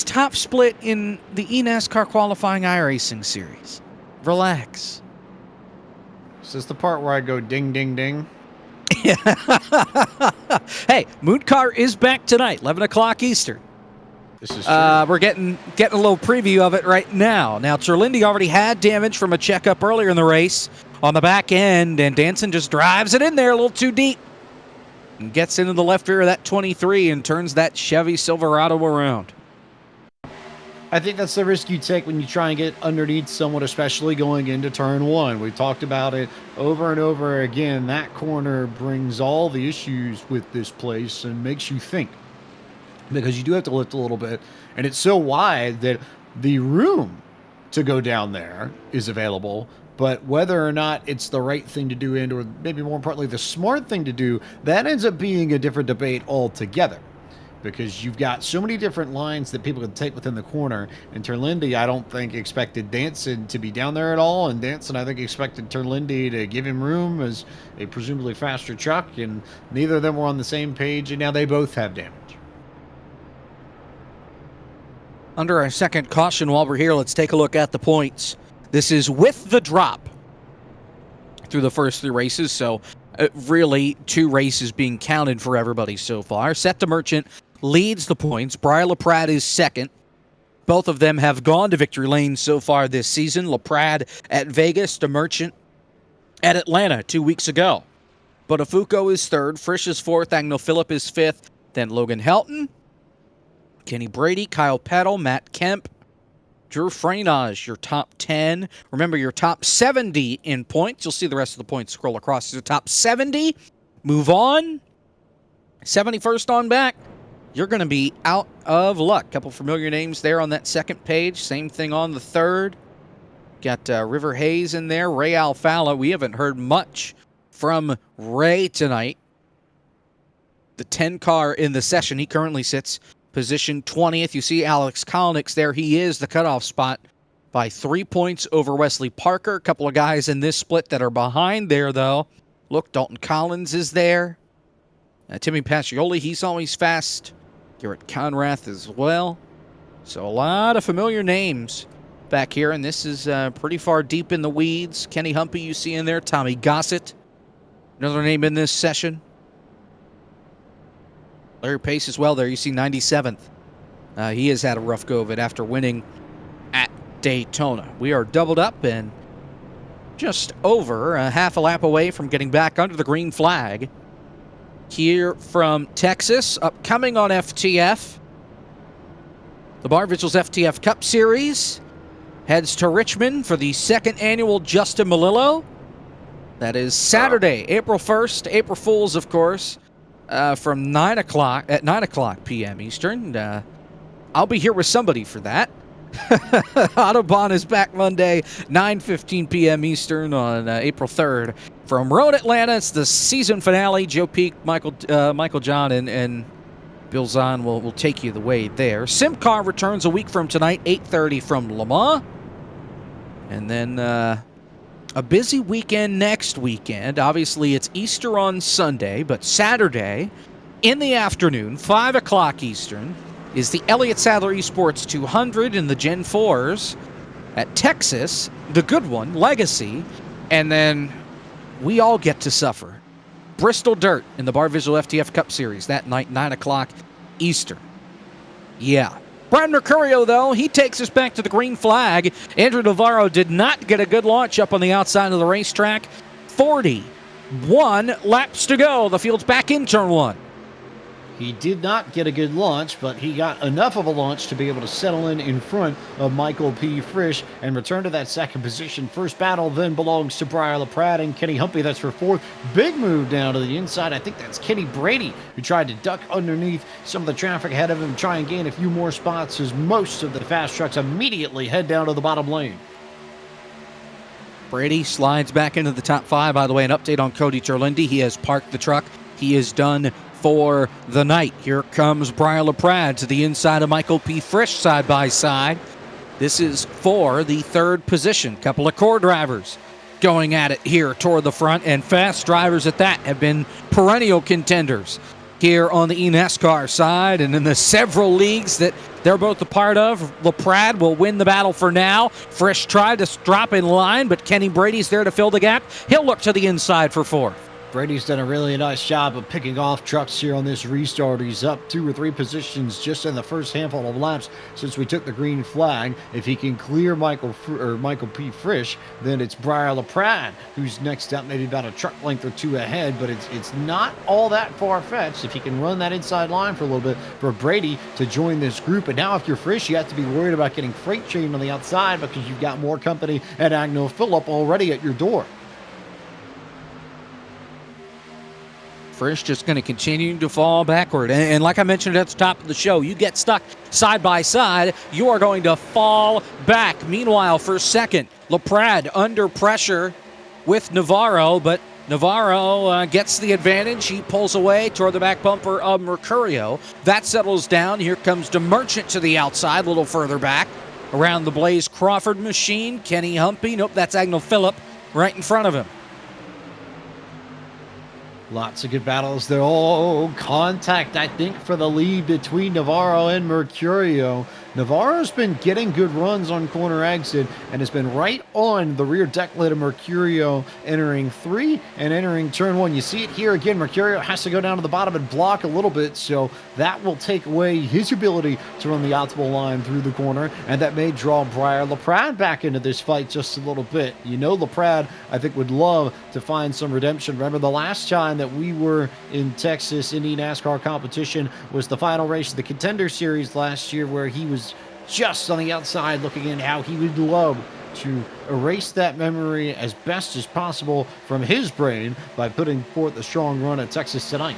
top split in the eNASCAR qualifying iRacing series. Relax. Is this the part where I go ding, ding, ding? Hey, Moon Car is back tonight, 11 o'clock Eastern. This is true. We're getting a little preview of it right now. Now, Terlindi already had damage from a checkup earlier in the race on the back end, and Danson just drives it in there a little too deep and gets into the left rear of that 23 and turns that Chevy Silverado around. I think that's the risk you take when you try and get underneath someone, especially going into turn one. We've talked about it over and over again. That corner brings all the issues with this place and makes you think, because you do have to lift a little bit, and it's so wide that the room to go down there is available, but whether or not it's the right thing to do, and or maybe more importantly the smart thing to do, that ends up being a different debate altogether, because you've got so many different lines that people can take within the corner. And Terlindi, I don't think, expected Danson to be down there at all, and Danson, I think, expected Terlindi to give him room as a presumably faster truck, and neither of them were on the same page, and now they both have damage. Under our second caution while we're here, let's take a look at the points. This is with the drop through the first three races, so really 2 races being counted for everybody so far. Seth DeMerchant leads the points. Brian LaPrade is second. Both of them have gone to victory lane so far this season. LaPrade at Vegas, DeMerchant at Atlanta 2 weeks ago. Botafuco is third. Frisch is fourth. Agnell Phillip is fifth. Then Logan Helton, Kenny Brady, Kyle Peddle, Matt Kemp, Drew Freinage, your top 10. Remember, your top 70 in points. You'll see the rest of the points scroll across. The top 70, move on. 71st on back, you're going to be out of luck. Couple familiar names there on that second page. Same thing on the third. Got River Hayes in there, Ray Alfala. We haven't heard much from Ray tonight. The 10 car in the session. He currently sits position 20th. You see Alex Kolnick's there. He is the cutoff spot by 3 points over Wesley Parker. A couple of guys in this split that are behind there, though. Look, Dalton Collins is there. Timmy Pacioli, he's always fast. Garrett Conrath as well. So a lot of familiar names back here, and this is pretty far deep in the weeds. Kenny Humpy you see in there. Tommy Gossett, another name in this session. Larry Pace as well there. You see 97th. He has had a rough go of it after winning at Daytona. We are doubled up and just over a half a lap away from getting back under the green flag. Here from Texas, upcoming on FTF. The Bar Vigils FTF Cup Series heads to Richmond for the second annual Justin Melillo. That is Saturday, April 1st. April Fools, of course. From 9 o'clock p.m. Eastern. I'll be here with somebody for that. Autobahn is back Monday, 9:15 p.m. Eastern on April 3rd. From Road Atlanta, it's the season finale. Joe Peak, Michael John, and Bill Zahn will take you the way there. SimCar returns a week from tonight, 8:30 from Le Mans. And then a busy weekend next weekend. Obviously, it's Easter on Sunday, but Saturday in the afternoon, 5 o'clock Eastern, is the Elliott Sadler Esports 200 in the Gen 4s at Texas, the good one, Legacy, and then we all get to suffer. Bristol Dirt in the Bar Visual FTF Cup Series that night, 9 o'clock Eastern. Yeah. Brian Mercurio, though, he takes us back to the green flag. Andrew Navarro did not get a good launch up on the outside of the racetrack. 41 laps to go. The field's back in turn one. He did not get a good launch, but he got enough of a launch to be able to settle in front of Michael P. Frisch and return to that second position. First battle then belongs to Briar LaPrade and Kenny Humpy. That's for fourth. Big move down to the inside. I think that's Kenny Brady, who tried to duck underneath some of the traffic ahead of him, try and gain a few more spots as most of the fast trucks immediately head down to the bottom lane. Brady slides back into the top 5. By the way, an update on Cody Terlindi. He has parked the truck. He is done for the night. Here comes Brian LaPrade to the inside of Michael P. Frisch side by side. This is for the third position. Couple of core drivers going at it here toward the front, and fast drivers at that have been perennial contenders here on the eNASCAR side, and in the several leagues that they're both a part of. LaPrade will win the battle for now. Frisch tried to drop in line, but Kenny Brady's there to fill the gap. He'll look to the inside for fourth. Brady's done a really nice job of picking off trucks here on this restart. He's up 2 or 3 positions just in the first handful of laps since we took the green flag. If he can clear Michael P. Frisch, then it's Briar LaPrade who's next up, maybe about a truck length or 2 ahead, but it's not all that far-fetched if he can run that inside line for a little bit for Brady to join this group. And now if you're Frisch, you have to be worried about getting freight trained on the outside because you've got more company at Agno Phillip already at your door. Frisch just going to continue to fall backward. And like I mentioned at the top of the show, you get stuck side by side, you are going to fall back. Meanwhile, for second, LaPrade under pressure with Navarro, but Navarro gets the advantage. He pulls away toward the back bumper of Mercurio. That settles down. Here comes DeMerchant to the outside, a little further back. Around the Blaze Crawford machine, Kenny Humpy. Nope, that's Agno Phillip right in front of him. Lots of good battles there. Oh, contact, I think, for the lead between Navarro and Mercurio. Navarro's been getting good runs on corner exit and has been right on the rear deck lid of Mercurio entering 3 and entering turn 1. You see it here again. Mercurio has to go down to the bottom and block a little bit, so that will take away his ability to run the optimal line through the corner, and that may draw Briar LaPrade back into this fight just a little bit. You know, LaPrade, I think, would love to find some redemption. Remember the last time that we were in Texas in eNASCAR competition was the final race of the Contender Series last year, where he was just on the outside looking in. How he would love to erase that memory as best as possible from his brain by putting forth a strong run at Texas tonight.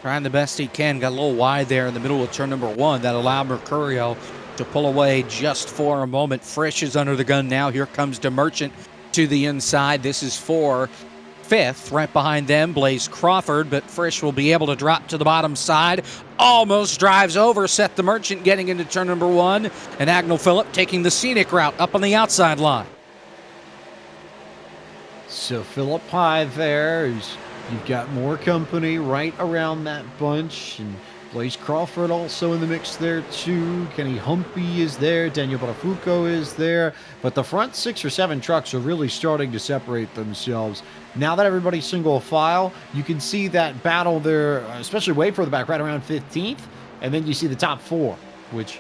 Trying the best he can. Got a little wide there in the middle of turn number 1. That allowed Mercurio to pull away just for a moment. Frisch is under the gun now. Here comes DeMerchant to the inside. This is for 5th. Right behind them, Blaze Crawford, but Frisch will be able to drop to the bottom side. Almost drives over Seth DeMerchant getting into turn number 1, and Agno Phillip taking the scenic route up on the outside line. So Phillip High there, you've got more company right around that bunch, and Blaze Crawford also in the mix there too. Kenny Humpy is there. Daniel Botafuco is there. But the front 6 or 7 trucks are really starting to separate themselves. Now that everybody's single file, you can see that battle there, especially way further back, right around 15th. And then you see the top 4, which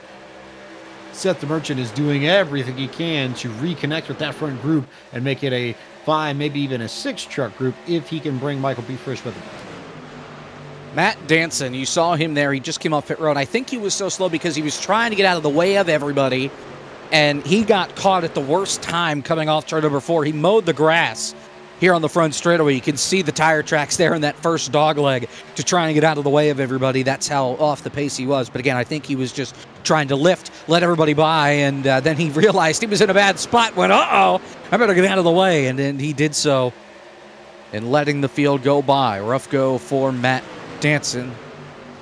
Seth DeMerchant is doing everything he can to reconnect with that front group and make it a 5, maybe even a 6 truck group if he can bring Michael P. Frisch with him. Matt Danson, you saw him there. He just came off pit road. I think he was so slow because he was trying to get out of the way of everybody, and he got caught at the worst time coming off turn number 4. He mowed the grass here on the front straightaway. You can see the tire tracks there in that first dog leg to try and get out of the way of everybody. That's how off the pace he was. But again, I think he was just trying to lift, let everybody by, and then he realized he was in a bad spot, went, uh-oh, I better get out of the way. And then he did so, and letting the field go by. Rough go for Matt Danson,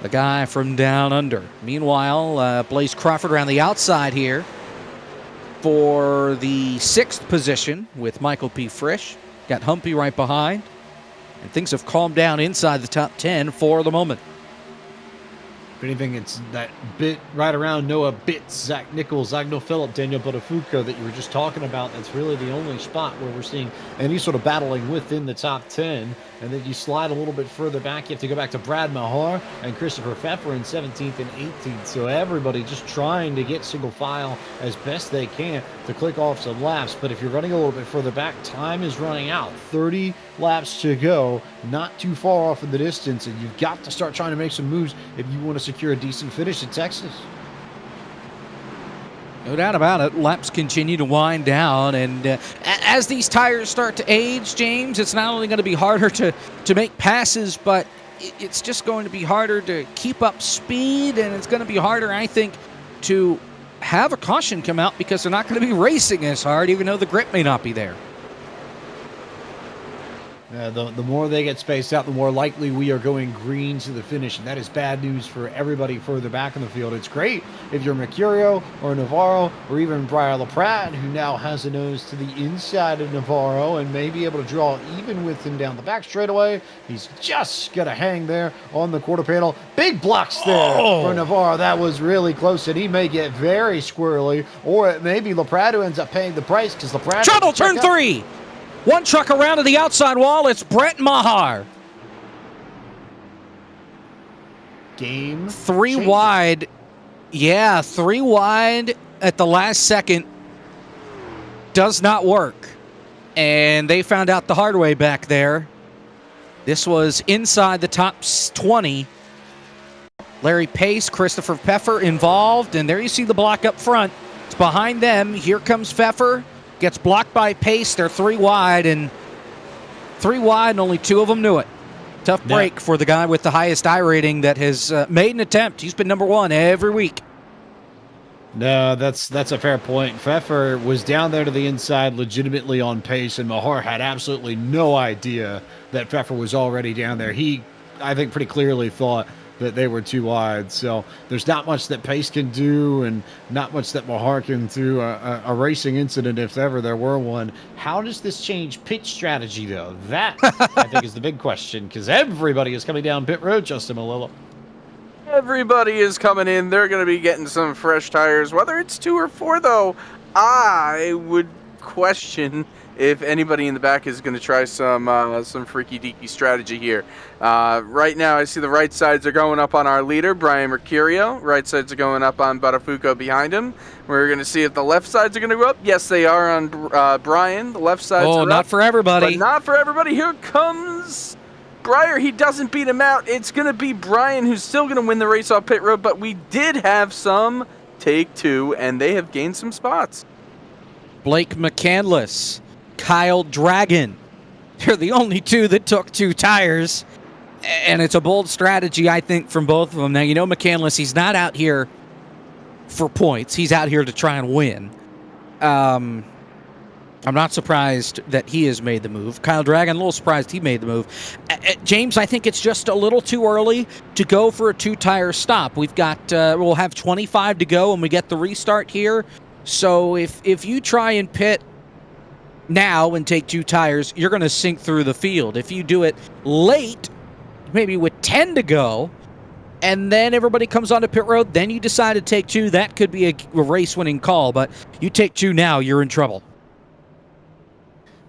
the guy from down under. Meanwhile, Blaze Crawford around the outside here for the 6th position with Michael P. Frisch. Got Humpy right behind, and things have calmed down inside the top 10 for the moment. If anything, it's that bit right around Noah Bitts, Zach Nichols, Agno Phillip, Daniel Botafuco that you were just talking about. That's really the only spot where we're seeing any sort of battling within the top 10. And then you slide a little bit further back. You have to go back to Brad Mahar and Christopher Pfeffer in 17th and 18th. So everybody just trying to get single file as best they can to click off some laps. But if you're running a little bit further back, time is running out. 30 laps to go, not too far off in the distance. And you've got to start trying to make some moves if you want to secure a decent finish in Texas. No doubt about it. Laps continue to wind down, and as these tires start to age, James, it's not only going to be harder to make passes, but it's just going to be harder to keep up speed, and it's going to be harder, I think, to have a caution come out because they're not going to be racing as hard, even though the grip may not be there. The more they get spaced out, the more likely we are going green to the finish, and that is bad news for everybody further back in the field. It's great if you're Mercurio or Navarro or even Briar LaPrat, who now has a nose to the inside of Navarro and may be able to draw even with him down the back straightaway. He's just got to hang there on the quarter panel. Big blocks there for Navarro. That was really close, and he may get very squirrely, or it may be LaPrat who ends up paying the price because LaPrat... Trouble, turn 3! One truck around to the outside wall. It's Brett Maher. Game 3 changer. wide. Yeah, 3 wide at the last second does not work. And they found out the hard way back there. This was inside the top 20. Larry Pace, Christopher Pfeffer involved. And there you see the block up front. It's behind them. Here comes Pfeffer. Gets blocked by Pace. They're 3 wide, and only 2 of them knew it. Tough break for the guy with the highest I rating that has made an attempt. He's been number 1 every week. No, that's a fair point. Pfeffer was down there to the inside legitimately on pace, and Mahar had absolutely no idea that Pfeffer was already down there. He, I think, pretty clearly thought that they were too wide. So there's not much that Pace can do and not much that Mahar can do. A racing incident, if ever there were one. How does this change pit strategy, though? That, I think, is the big question, because everybody is coming down pit road, Justin Malillo. Everybody is coming in. They're going to be getting some fresh tires. Whether it's 2 or 4, though, I would question if anybody in the back is going to try some freaky deaky strategy here. Right now, I see the right sides are going up on our leader, Brian Mercurio. Right sides are going up on Buttafuoco behind him. We're going to see if the left sides are going to go up. Yes, they are on Brian. The left sides are not up, for everybody. but not for everybody. Here comes Briar. He doesn't beat him out. It's going to be Brian who's still going to win the race off pit road, but we did have some take 2, and they have gained some spots. Blake McCandless, Kyle Dragon. They're the only 2 that took 2 tires. And it's a bold strategy, I think, from both of them. Now, you know McCandless, he's not out here for points. He's out here to try and win. I'm not surprised that he has made the move. Kyle Dragon, a little surprised he made the move. James, I think it's just a little too early to go for a 2-tire stop. We've got, we'll have 25 to go when we get the restart here. So if you try and pit now and take 2 tires, you're going to sink through the field. If you do it late, maybe with 10 to go, and then everybody comes onto pit road, then you decide to take 2, that could be a race-winning call. But you take 2 now, you're in trouble.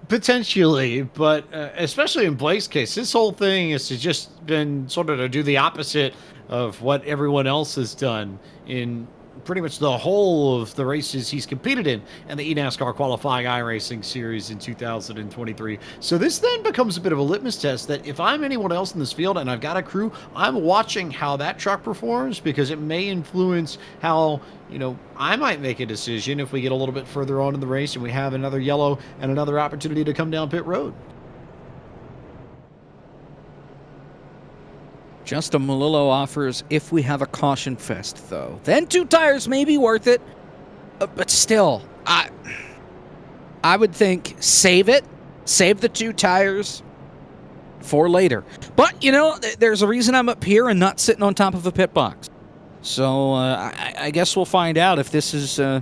Potentially, but especially in Blake's case, this whole thing has just been sort of to do the opposite of what everyone else has done in pretty much the whole of the races he's competed in and the eNASCAR qualifying iRacing series in 2023. So this then becomes a bit of a litmus test that if I'm anyone else in this field and I've got a crew, I'm watching how that truck performs, because it may influence how, you know, I might make a decision if we get a little bit further on in the race and we have another yellow and another opportunity to come down pit road. Justin Malillo offers, if we have a caution fest, though, then 2 tires may be worth it. But still, I would think save it. Save the 2 tires for later. But, you know, there's a reason I'm up here and not sitting on top of a pit box. So I guess we'll find out if this is a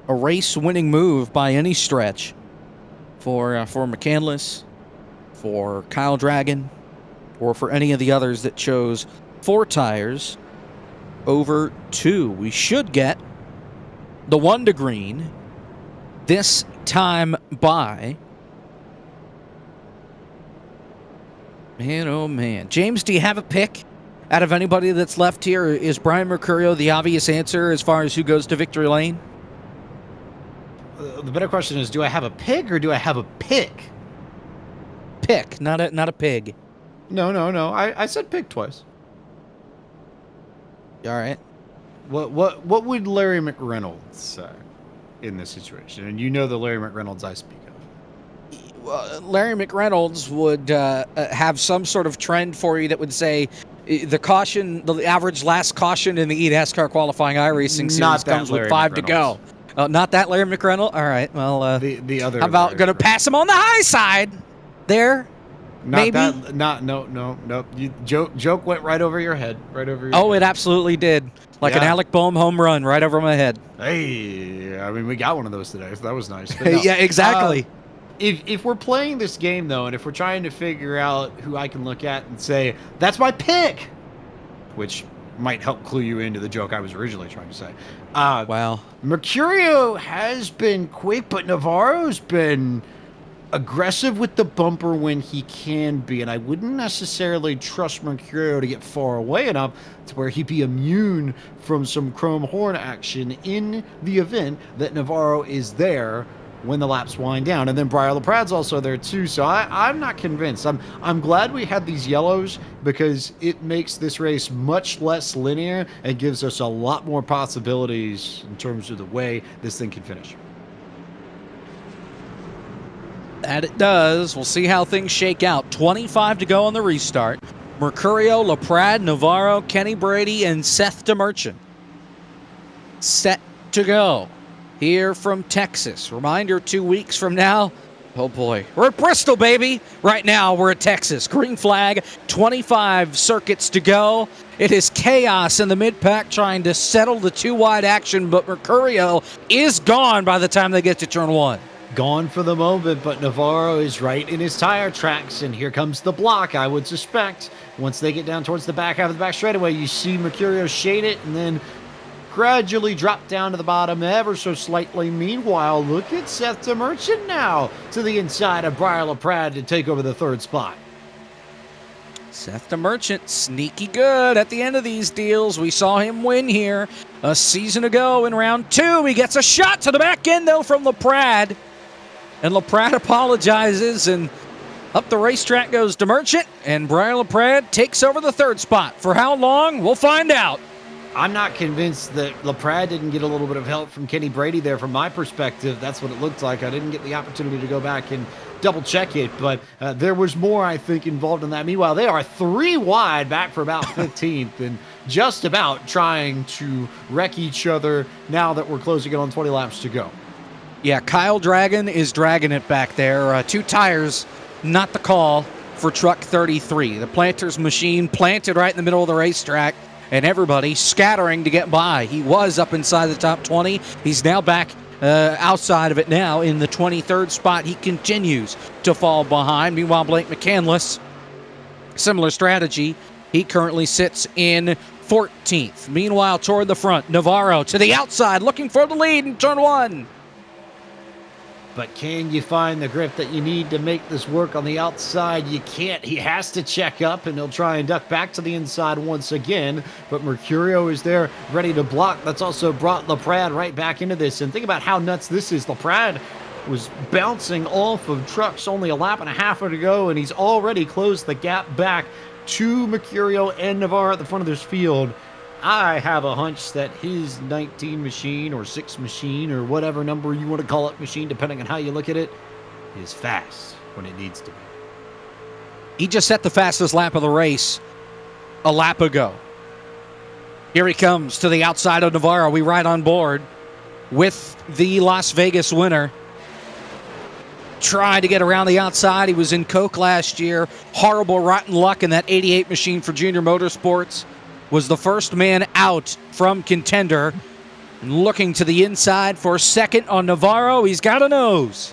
race-winning move by any stretch for McCandless, for Kyle Dragon, or for any of the others that chose 4 tires over 2. We should get the 1 to green this time by... Man, oh man. James, do you have a pick out of anybody that's left here? Is Brian Mercurio the obvious answer as far as who goes to victory lane? The better question is, do I have a pick or do I have a pick? Pick, not a pig. No. I said pick twice. All right. What would Larry McReynolds say in this situation? And you know the Larry McReynolds I speak of. Larry McReynolds would have some sort of trend for you that would say the average last caution in the eNASCAR qualifying iRacing series comes with 5 to go. Not that Larry McReynolds? All right. Well, the other. how about going to pass him on the high side there? Maybe? No. Joke went right over your head. Right over your Oh, head. it absolutely did. Like an Yeah. Alec Boehm home run right over my head. Hey, I mean, we got one of those today, so that was nice. But no. Yeah, exactly. If we're playing this game, though, and if we're trying to figure out who I can look at and say, that's my pick, which might help clue you into the joke I was originally trying to say. Wow. Mercurio has been quick, but Navarro's been aggressive with the bumper when he can be, and I wouldn't necessarily trust Mercurio to get far away enough to where he'd be immune from some chrome horn action in the event that Navarro is there when the laps wind down. And then Briar LaPrad's also there too, so I'm not convinced. I'm glad we had these yellows because it makes this race much less linear and gives us a lot more possibilities in terms of the way this thing can finish. That it does. We'll see how things shake out. 25 to go on the restart. Mercurio, LaPrade, Navarro, Kenny Brady, and Seth DeMerchant set to go here from Texas. Reminder, 2 weeks from now. Oh boy, we're at Bristol, baby. Right now, we're at Texas. Green flag, 25 circuits to go. It is chaos in the mid-pack trying to settle the two-wide action, but Mercurio is gone by the time they get to turn one. Gone for the moment, but Navarro is right in his tire tracks, and here comes the block, I would suspect. Once they get down towards the back half of the back straightaway, you see Mercurio shade it and then gradually drop down to the bottom ever so slightly. Meanwhile, look at Seth DeMerchant now to the inside of Briar LaPrade to take over the third spot. Seth DeMerchant, sneaky good at the end of these deals. We saw him win here a season ago in round 2. He gets a shot to the back end, though, from LaPrade. And LaPrade apologizes, and up the racetrack goes DeMerchant, and Briar LaPrade takes over the third spot. For how long? We'll find out. I'm not convinced that LaPrade didn't get a little bit of help from Kenny Brady there. From my perspective, that's what it looked like. I didn't get the opportunity to go back and double check it, but there was more, I think, involved in that. Meanwhile, they are 3 wide back for about 15th and just about trying to wreck each other now that we're closing in on 20 laps to go. Yeah, Kyle Dragon is dragging it back there. 2 tires, not the call for truck 33. The planter's machine planted right in the middle of the racetrack, and everybody scattering to get by. He was up inside the top 20. He's now back outside of it now in the 23rd spot. He continues to fall behind. Meanwhile, Blake McCandless, similar strategy. He currently sits in 14th. Meanwhile, toward the front, Navarro to the outside, looking for the lead in turn 1. But can you find the grip that you need to make this work on the outside? You can't. He has to check up, and he'll try and duck back to the inside once again. But Mercurio is there ready to block. That's also brought LaPrade right back into this. And think about how nuts this is. LaPrade was bouncing off of trucks only a lap and a half to go, and he's already closed the gap back to Mercurio and Navarro at the front of this field. I have a hunch that his 19 machine or 6 machine or whatever number you want to call it machine, depending on how you look at it, is fast when it needs to be. He just set the fastest lap of the race a lap ago. Here he comes to the outside of Navarro. We ride on board with the Las Vegas winner. Tried to get around the outside. He was in Coke last year. Horrible rotten luck in that 88 machine for Junior Motorsports. Was the first man out from contender. And looking to the inside for second on Navarro. He's got a nose.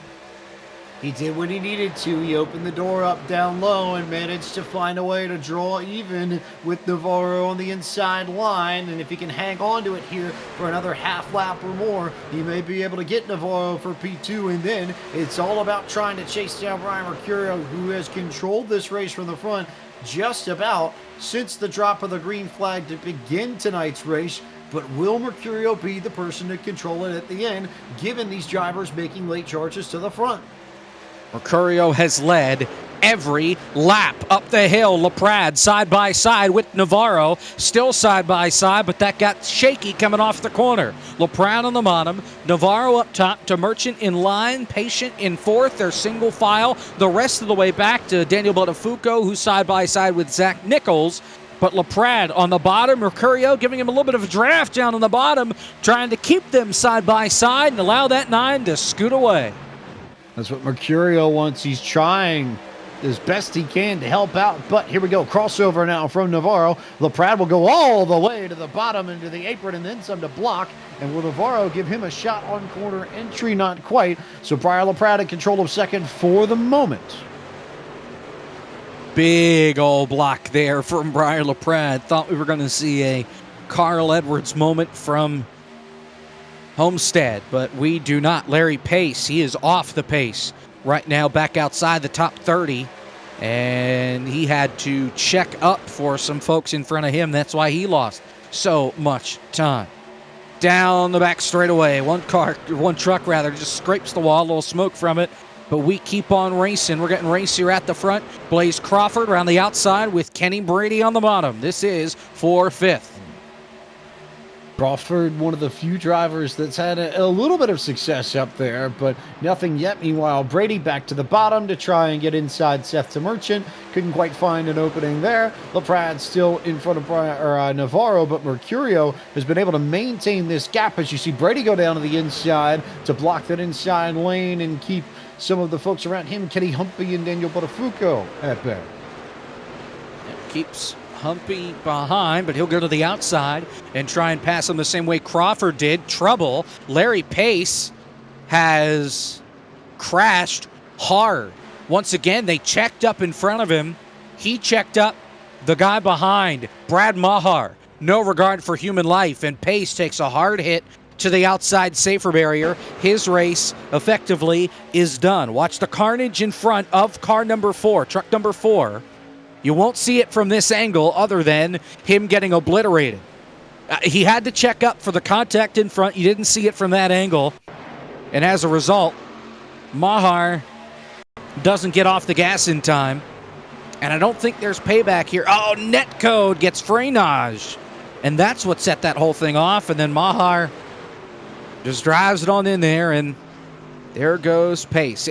He did what he needed to. He opened the door up down low and managed to find a way to draw even with Navarro on the inside line. And if he can hang on to it here for another half lap or more, he may be able to get Navarro for P2. And then it's all about trying to chase down Brian Mercurio, who has controlled this race from the front just about since the drop of the green flag to begin tonight's race. But will Mercurio be the person to control it at the end, given these drivers making late charges to the front? Mercurio has led every lap up the hill. LaPrade side by side with Navarro, still side by side, but that got shaky coming off the corner. LaPrade on the bottom, Navarro up top, DeMerchant in line, Patient in fourth. They're single file the rest of the way back to Daniel Botafuco, who's side by side with Zach Nichols. But LaPrade on the bottom, Mercurio giving him a little bit of a draft down on the bottom, trying to keep them side by side and allow that 9 to scoot away. That's what Mercurio wants. He's trying as best he can to help out. But here we go. Crossover now from Navarro. LaPrade will go all the way to the bottom into the apron and then some to block. And will Navarro give him a shot on corner entry? Not quite. So Briar LaPrade in control of second for the moment. Big old block there from Briar LaPrade. Thought we were going to see a Carl Edwards moment from Homestead, but we do not. Larry Pace, he is off the pace right now, back outside the top 30, and he had to check up for some folks in front of him. That's why he lost so much time. Down the back straightaway, one truck just scrapes the wall, a little smoke from it, but we keep on racing. We're getting racier at the front. Blaze Crawford around the outside with Kenny Brady on the bottom. This is for fifth. Crawford, one of the few drivers that's had a little bit of success up there, but nothing yet. Meanwhile, Brady back to the bottom to try and get inside Seth Merchant. Couldn't quite find an opening there. LaPrade still in front of Navarro, but Mercurio has been able to maintain this gap as you see Brady go down to the inside to block that inside lane and keep some of the folks around him, Kenny Humpy and Daniel Botafuco, at bay. Keeps Humpy behind, but he'll go to the outside and try and pass him the same way Crawford did. Trouble. Larry Pace has crashed hard. Once again, they checked up in front of him. He checked up the guy behind, Brad Mahar. No regard for human life, and Pace takes a hard hit to the outside safer barrier. His race effectively is done. Watch the carnage in front of car number 4, truck number 4. You won't see it from this angle other than him getting obliterated. He had to check up for the contact in front. You didn't see it from that angle. And as a result, Mahar doesn't get off the gas in time. And I don't think there's payback here. Oh, Netcode gets freinage. And that's what set that whole thing off. And then Mahar just drives it on in there, and there goes Pace.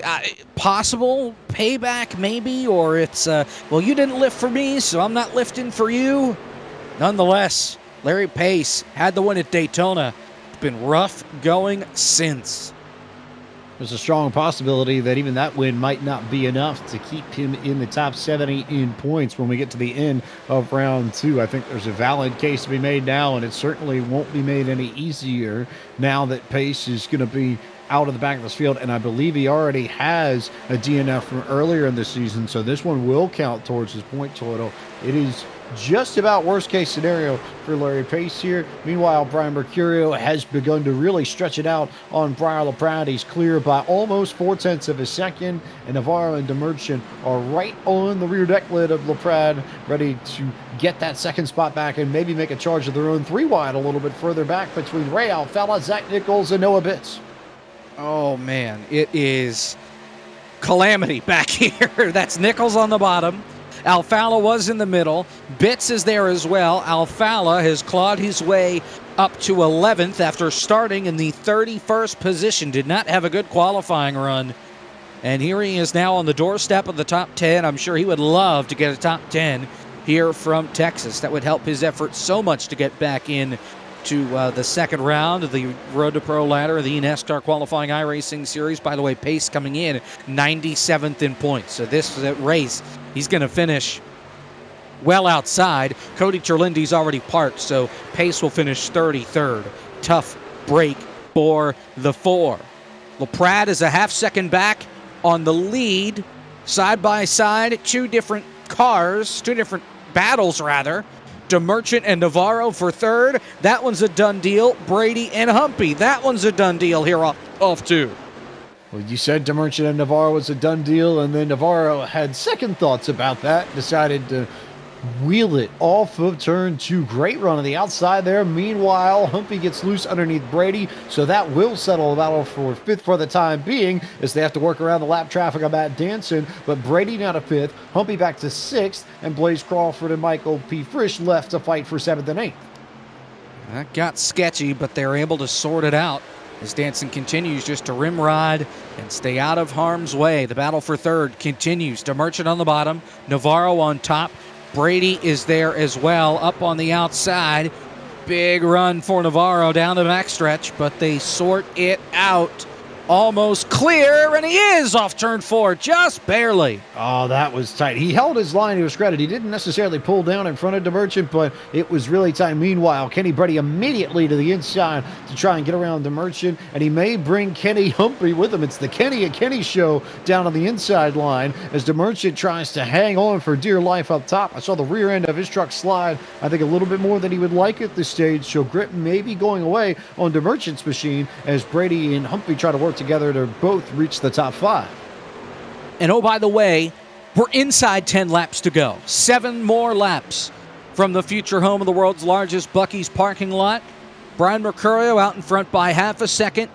Possible payback, maybe, or it's, well, you didn't lift for me, so I'm not lifting for you. Nonetheless, Larry Pace had the win at Daytona. It's been rough going since. There's a strong possibility that even that win might not be enough to keep him in the top 70 in points when we get to the end of round 2. I think there's a valid case to be made now, and it certainly won't be made any easier now that Pace is going to be out of the back of this field, and I believe he already has a DNF from earlier in the season, so this one will count towards his point total. It is just about worst case scenario for Larry Pace here. Meanwhile, Brian Mercurio has begun to really stretch it out on Briar LaPrade. He's clear by almost 0.4 of a second, and Navarro and DeMerchant are right on the rear deck lid of LaPrade, ready to get that second spot back and maybe make a charge of their own 3 wide a little bit further back between Ray Alfalla, Zach Nichols, and Noah Bitts. Oh, man, it is calamity back here. That's Nichols on the bottom. Alfalla was in the middle. Bitts is there as well. Alfalla has clawed his way up to 11th after starting in the 31st position. Did not have a good qualifying run. And here he is now on the doorstep of the top 10. I'm sure he would love to get a top 10 here from Texas. That would help his effort so much to get back in to the second round of the Road to Pro ladder, the eNASCAR qualifying iRacing series. By the way, Pace coming in 97th in points. So this race, he's going to finish well outside. Cody Terlindy's already parked, so Pace will finish 33rd. Tough break for the 4. LaPrade is a half second back on the lead. Side by side, two different battles rather. DeMerchant and Navarro for third. That one's a done deal. Brady and Humpy. That one's a done deal here off 2. Well, you said DeMerchant and Navarro was a done deal, and then Navarro had second thoughts about that, decided to wheel it off of turn 2. Great run on the outside there. Meanwhile, Humpy gets loose underneath Brady, so that will settle the battle for 5th for the time being, as they have to work around the lap traffic on Matt Danson. But Brady now to 5th, Humpy back to 6th, and Blaze Crawford and Michael P. Frisch left to fight for 7th and 8th. That got sketchy, but they're able to sort it out as Danson continues just to rim ride and stay out of harm's way. The battle for 3rd continues. DeMerchant on the bottom, Navarro on top. Brady is there as well, up on the outside. Big run for Navarro down the backstretch, but they sort it out almost clear, and he is off turn 4, just barely. Oh, that was tight. He held his line to his credit. He didn't necessarily pull down in front of DeMerchant, but it was really tight. Meanwhile, Kenny Brady immediately to the inside to try and get around DeMerchant, and he may bring Kenny Humphrey with him. It's the Kenny and Kenny show down on the inside line as DeMerchant tries to hang on for dear life up top. I saw the rear end of his truck slide, I think a little bit more than he would like at this stage, so grip may be going away on DeMerchant's machine as Brady and Humphrey try to work together to both reach the top 5. And oh, by the way, we're inside 10 laps to go. 7 more laps from the future home of the world's largest Buc-ee's parking lot. Brian Mercurio out in front by half a second.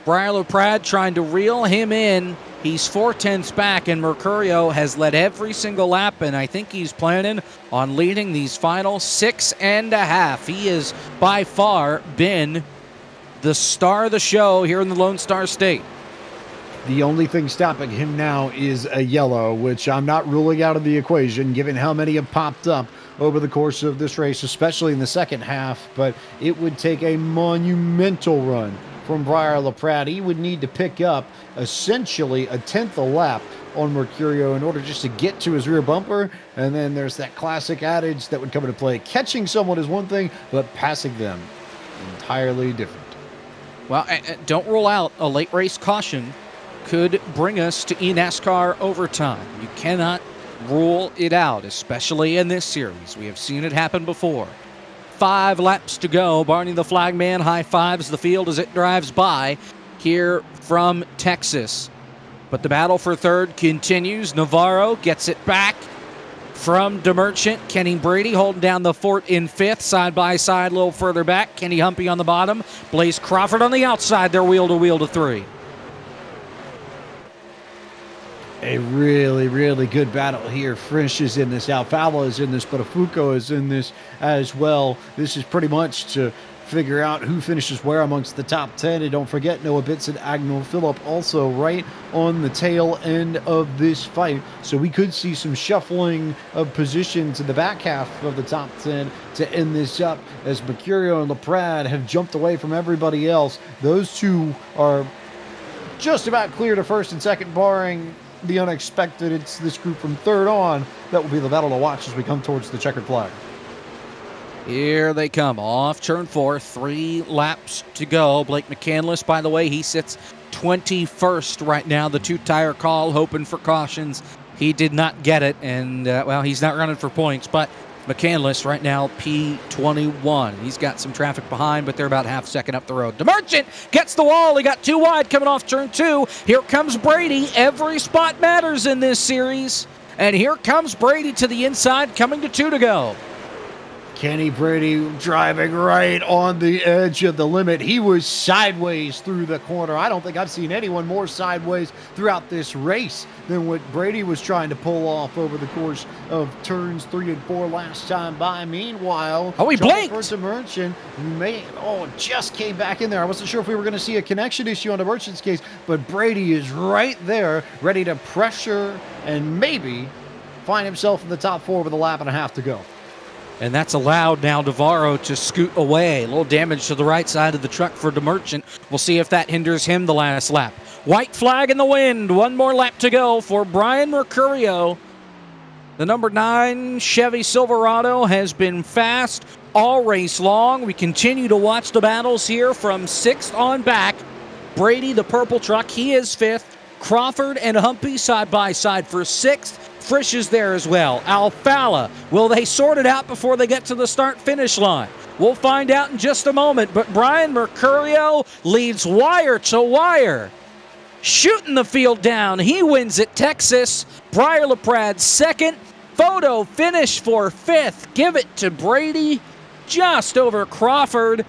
Brian LaPrade trying to reel him in. He's 4/10ths back, and Mercurio has led every single lap, and I think he's planning on leading these final 6.5. He has by far been the star of the show here in the Lone Star State. The only thing stopping him now is a yellow, which I'm not ruling out of the equation, given how many have popped up over the course of this race, especially in the second half. But it would take a monumental run from Brian LaPrade. He would need to pick up essentially a 10th a lap on Mercurio in order just to get to his rear bumper. And then there's that classic adage that would come into play. Catching someone is one thing, but passing them entirely different. Well, don't rule out a late race caution could bring us to eNASCAR overtime. You cannot rule it out, especially in this series. We have seen it happen before. 5 laps to go. Barney the Flagman high fives the field as it drives by here from Texas. But the battle for third continues. Navarro gets it back from DeMerchant. Kenny Brady holding down the fort in 5th, side by side, a little further back. Kenny Humphrey on the bottom. Blaze Crawford on the outside. They're wheel to 3. A really, really good battle here. Frisch is in this, Alfala is in this, but Afuco is in this as well. This is pretty much to figure out who finishes where amongst the top 10. And don't forget, Noah Bitson, Agnel Phillip also right on the tail end of this fight. So we could see some shuffling of positions in the back half of the top 10 to end this up as Mercurio and LaPrade have jumped away from everybody else. Those two are just about clear to first and second, barring the unexpected. It's this group from third on that will be the battle to watch as we come towards the checkered flag. Here they come off turn 4, 3 laps to go. Blake McCandless, by the way, he sits 21st right now. The 2-tire call, hoping for cautions. He did not get it, and well, he's not running for points, but McCandless right now P21. He's got some traffic behind, but they're about half a second up the road. DeMerchant gets the wall. He got 2 wide coming off turn 2. Here comes Brady. Every spot matters in this series. And here comes Brady to the inside, coming to 2 to go. Kenny Brady driving right on the edge of the limit. He was sideways through the corner. I don't think I've seen anyone more sideways throughout this race than what Brady was trying to pull off over the course of turns 3 and 4 last time by. Meanwhile, he blinked. DeMerchant just came back in there. I wasn't sure if we were going to see a connection issue on DeMerchant's case, but Brady is right there, ready to pressure and maybe find himself in the top 4 with a lap and a half to go. And that's allowed now Navarro to scoot away. A little damage to the right side of the truck for DeMerchant. We'll see if that hinders him the last lap. White flag in the wind. 1 more lap to go for Brian Mercurio. The number 9 Chevy Silverado has been fast all race long. We continue to watch the battles here from 6th on back. Brady, the purple truck, he is 5th. Crawford and Humpy side by side for 6th. Frisch is there as well. Alfala, will they sort it out before they get to the start-finish line? We'll find out in just a moment, but Brian Mercurio leads wire to wire. Shooting the field down, he wins at Texas. Brian LaPrade 2nd. Photo finish for 5th. Give it to Brady, just over Crawford.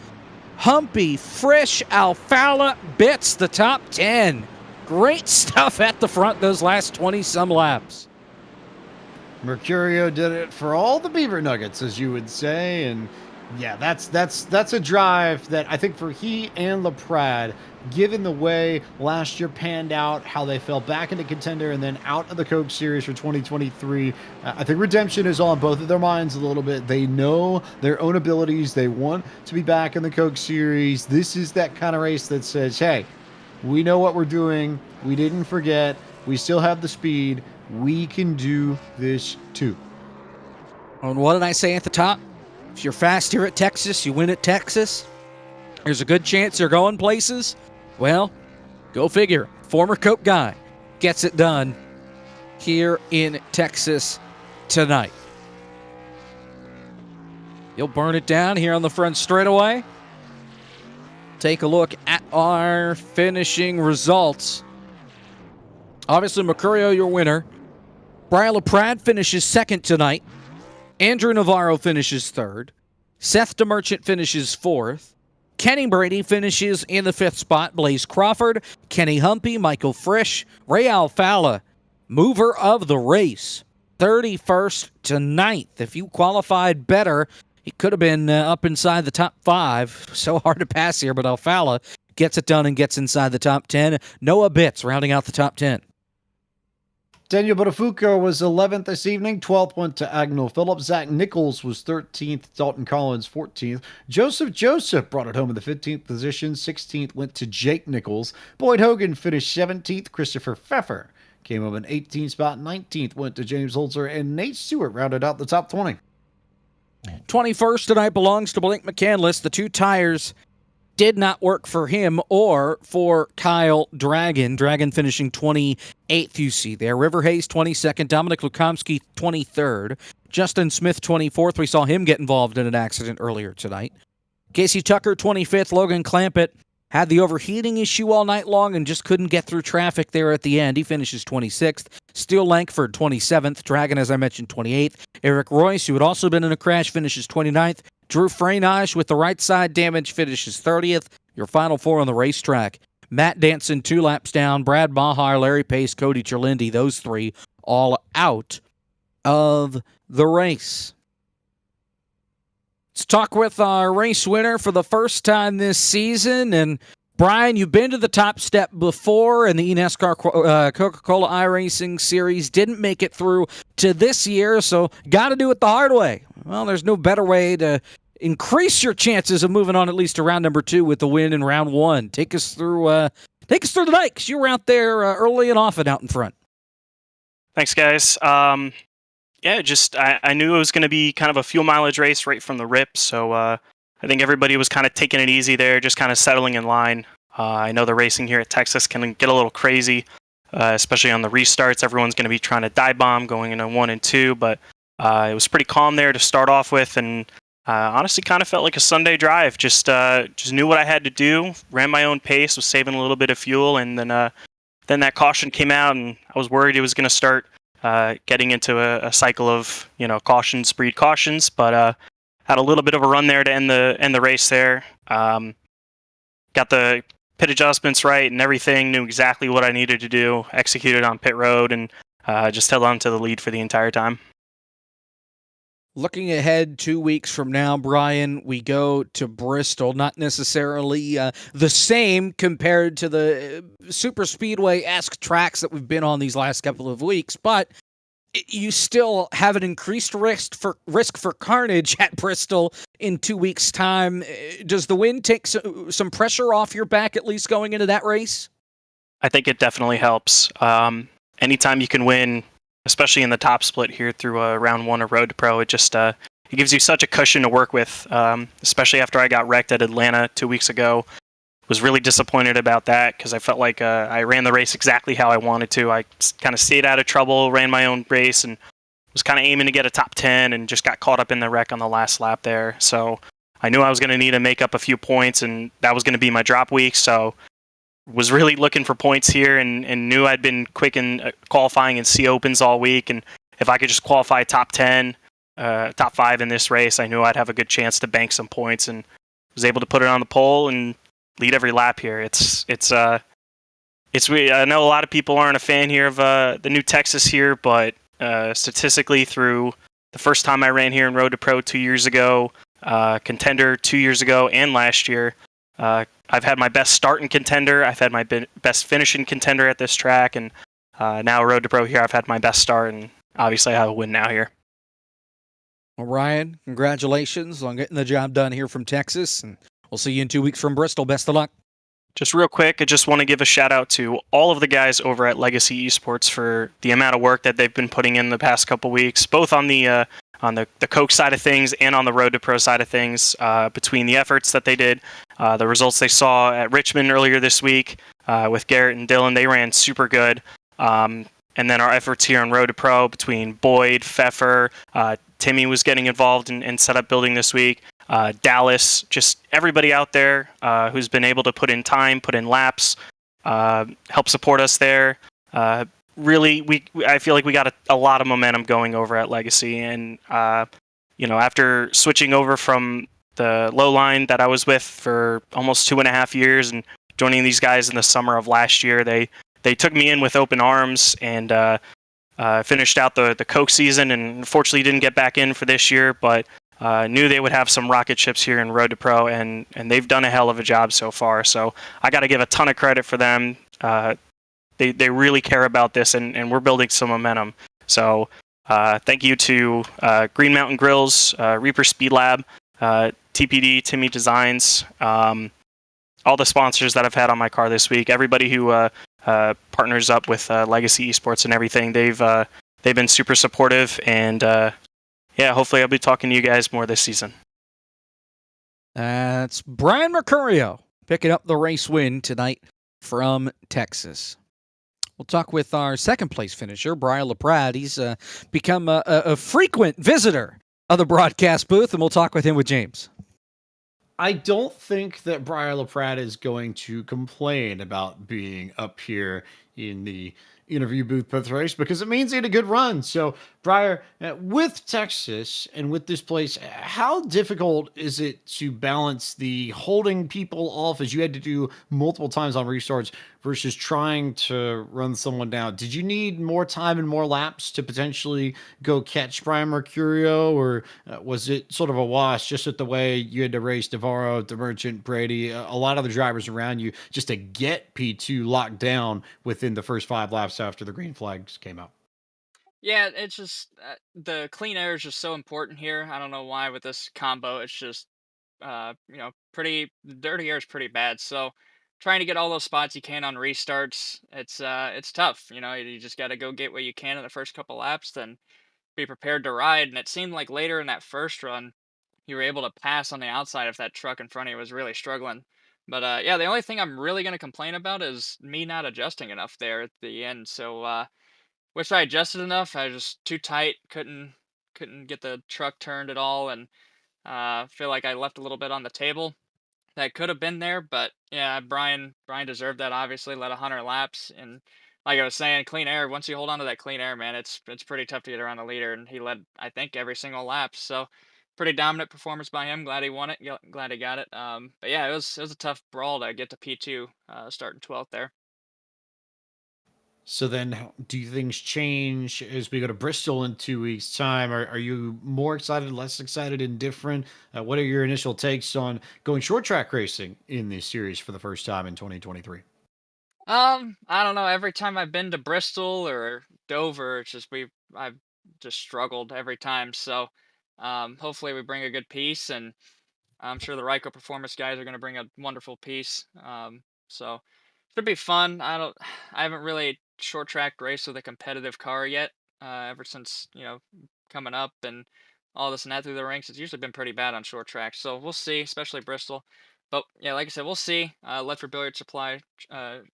Humpy, Frisch, Alfala, Bitts, the top 10. Great stuff at the front those last 20-some laps. Mercurio did it for all the beaver nuggets, as you would say, and yeah, that's a drive that I think for he and LaPrade, given the way last year panned out, how they fell back into contender and then out of the Coke Series for 2023, I think redemption is on both of their minds a little bit. They know their own abilities. They want to be back in the Coke Series. This is that kind of race that says, hey, We know what we're doing. We didn't forget. We still have the speed. We can do this too. And what did I say at the top? If you're fast here at Texas, you win at Texas. There's a good chance you're going places. Well, go figure. Former Coke guy gets it done here in Texas tonight. You'll burn it down here on the front straightaway. Take a look at our finishing results. Obviously, Mercurio, your winner. Brian LaPrade finishes second tonight. Andrew Navarro finishes third. Seth DeMerchant finishes fourth. Kenny Brady finishes in the fifth spot. Blaze Crawford, Kenny Humpy, Michael Frisch, Ray Alfala, mover of the race. 31st to 9th. If you qualified better, he could have been up inside the top 5. So hard to pass here, but Alfala gets it done and gets inside the top 10. Noah Bitts rounding out the top 10. Daniel Botafuca was 11th this evening. 12th went to Agnell Phillips. Zach Nichols was 13th. Dalton Collins 14th. Joseph brought it home in the 15th position. 16th went to Jake Nichols. Boyd Hogan finished 17th. Christopher Pfeffer came up in 18th spot. 19th went to James Holzer. And Nate Stewart rounded out the top 20. 21st tonight belongs to Blake McCandless. The 2 tires did not work for him or for Kyle Dragon. Dragon finishing 28th, you see there. River Hayes, 22nd. Dominic Lukomsky, 23rd. Justin Smith, 24th. We saw him get involved in an accident earlier tonight. Casey Tucker, 25th. Logan Clampett had the overheating issue all night long and just couldn't get through traffic there at the end. He finishes 26th. Steele Lankford, 27th. Dragon, as I mentioned, 28th. Eric Royce, who had also been in a crash, finishes 29th. Drew Freinage with the right side damage finishes 30th. Your final 4 on the racetrack. Matt Danson 2 laps down. Brad Maher, Larry Pace, Cody Cherlindi, those 3 all out of the race. Let's talk with our race winner for the first time this season. And Brian, you've been to the top step before in the eNASCAR Coca-Cola iRacing series. Didn't make it through to this year, so got to do it the hard way. Well, there's no better way to increase your chances of moving on at least to round number 2 with the win in round 1. Take us through the night, because you were out there early and often out in front. Thanks, guys. I knew it was going to be kind of a fuel mileage race right from the rip, so I think everybody was kind of taking it easy there, just kind of settling in line. I know the racing here at Texas can get a little crazy, especially on the restarts. Everyone's going to be trying to dive bomb going into 1 and 2, but it was pretty calm there to start off with, and honestly kind of felt like a Sunday drive. Just knew what I had to do, ran my own pace, was saving a little bit of fuel, and then that caution came out, and I was worried it was going to start getting into a cycle of cautions breed cautions, but had a little bit of a run there to end the race there. Got the pit adjustments right and everything, knew exactly what I needed to do, executed on pit road, and just held on to the lead for the entire time. Looking ahead 2 weeks from now, Brian, we go to Bristol. Not necessarily the same compared to the super speedway-esque tracks that we've been on these last couple of weeks, but you still have an increased risk for carnage at Bristol in 2 weeks' time. Does the win take some pressure off your back, at least going into that race? I think it definitely helps. Anytime you can win, especially in the top split here through round 1 of Road to Pro, it just it gives you such a cushion to work with, especially after I got wrecked at Atlanta 2 weeks ago. Was really disappointed about that because I felt like I ran the race exactly how I wanted to. I kind of stayed out of trouble, ran my own race, and was kind of aiming to get a top 10 and just got caught up in the wreck on the last lap there. So I knew I was going to need to make up a few points, and that was going to be my drop week. So was really looking for points here and knew I'd been quick in qualifying in C Opens all week. And if I could just qualify top 10, top 5 in this race, I knew I'd have a good chance to bank some points, and was able to put it on the pole and lead every lap here. I know a lot of people aren't a fan here of the new Texas here, but statistically through the first time I ran here in Road to Pro 2 years ago, Contender 2 years ago, and last year, I've had my best start in Contender. I've had my best finish in Contender at this track, and now Road to Pro here, I've had my best start, and obviously I have a win now here. Well, Ryan, congratulations on getting the job done here from Texas, and we'll see you in 2 weeks from Bristol. Best of luck. just real quick, I just want to give a shout out to all of the guys over at Legacy Esports for the amount of work that they've been putting in the past couple weeks, both on the Coke side of things and on the Road to Pro side of things. Between the efforts that they did, the results they saw at Richmond earlier this week with Garrett and Dylan, they ran super good. And then our efforts here on Road to Pro between Boyd, Pfeffer, Timmy was getting involved in setup building this week. Dallas, just everybody out there who's been able to put in time, put in laps, help support us there. Really, I feel like we got a lot of momentum going over at Legacy, and after switching over from the low line that I was with for almost 2.5 years and joining these guys in the summer of last year, they took me in with open arms and finished out the Coke season, and unfortunately didn't get back in for this year, but knew they would have some rocket ships here in Road to Pro, and they've done a hell of a job so far. So I got to give a ton of credit for them. They really care about this, and we're building some momentum. So thank you to Green Mountain Grills, Reaper Speed Lab, TPD, Timmy Designs, all the sponsors that I've had on my car this week, everybody who partners up with Legacy Esports and everything. They've been super supportive, and hopefully I'll be talking to you guys more this season. That's Brian Mercurio picking up the race win tonight from Texas. We'll talk with our second place finisher, Brian LaPrade. He's become a frequent visitor of the broadcast booth, and we'll talk with him with James. I don't think that Briar LaPrade is going to complain about being up here in the interview booth post race, because it means he had a good run. So, Briar, with Texas and with this place, how difficult is it to balance the holding people off, as you had to do multiple times on restarts, versus trying to run someone down? Did you need more time and more laps to potentially go catch Brian Mercurio, or was it sort of a wash, just with the way you had to race Navarro, DeMerchant, Brady, a lot of the drivers around you, just to get P2 locked down within the first 5 laps after the green flags came out? Yeah, it's just the clean air is just so important here. I don't know why with this combo, it's just pretty the dirty air is pretty bad. So trying to get all those spots you can on restarts, it's tough. You just got to go get what you can in the first couple laps, then be prepared to ride. And it seemed like later in that first run, you were able to pass on the outside if that truck in front of you was really struggling. But the only thing I'm really going to complain about is me not adjusting enough there at the end. So wish I adjusted enough. I was just too tight, couldn't get the truck turned at all, and feel like I left a little bit on the table that could have been there. But yeah, Brian deserved that. Obviously, led 100 laps, and like I was saying, clean air. Once you hold on to that clean air, man, it's pretty tough to get around the leader. And he led, I think, every single lap. So pretty dominant performance by him. Glad he won it. Glad he got it. But yeah, it was a tough brawl to get to P2, starting 12th there. So then, do things change as we go to Bristol in 2 weeks' time? Are you more excited, less excited, indifferent? What are your initial takes on going short track racing in this series for the first time in 2023? I don't know. Every time I've been to Bristol or Dover, I've just struggled every time. So, hopefully we bring a good piece, and I'm sure the Ryko Performance guys are going to bring a wonderful piece. So should be fun. I haven't really short track raced with a competitive car yet. Ever since coming up and all this and that through the ranks, it's usually been pretty bad on short tracks. So we'll see, especially Bristol. But yeah, like I said, we'll see. Ledford Billiard Supply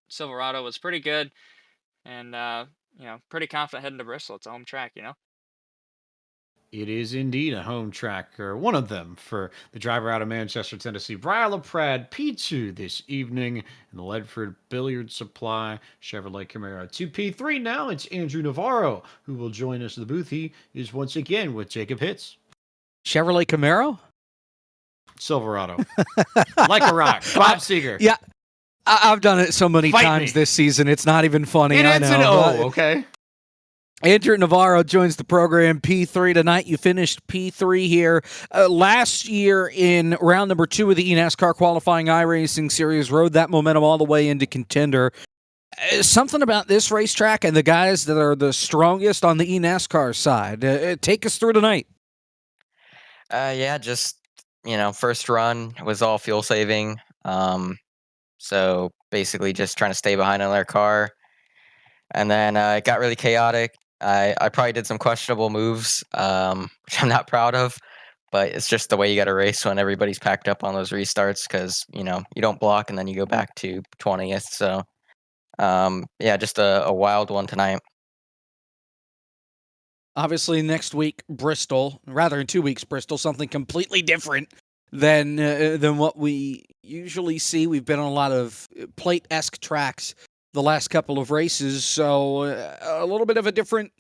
Silverado was pretty good, and pretty confident heading to Bristol. It's a home track. It is indeed a home track, or one of them, for the driver out of Manchester, Tennessee, Brian LaPrade, P2 this evening in the Ledford Billiard Supply Chevrolet Camaro. To P3 now, it's Andrew Navarro, who will join us in the booth. He is once again with Jacob Hitz. Chevrolet Camaro? Silverado. Like a rock. Bob Seeger. Yeah, I've done it so many Fight times me. this season, it's not even funny. It I ends know. in O, okay? Andrew Navarro joins the program, P3 tonight. You finished P3 here last year in round number 2 of the eNASCAR qualifying iRacing series, rode that momentum all the way into contender. Something about this racetrack and the guys that are the strongest on the eNASCAR side. Take us through tonight. Yeah, just, first run was all fuel saving. So basically just trying to stay behind in their car. And then it got really chaotic. I probably did some questionable moves, which I'm not proud of, but it's just the way you got to race when everybody's packed up on those restarts because, you don't block and then you go back to 20th. So, yeah, just a wild one tonight. Obviously, next week, Bristol, rather in 2 weeks, Bristol, something completely different than what we usually see. We've been on a lot of plate-esque tracks the last couple of races, so a little bit of a different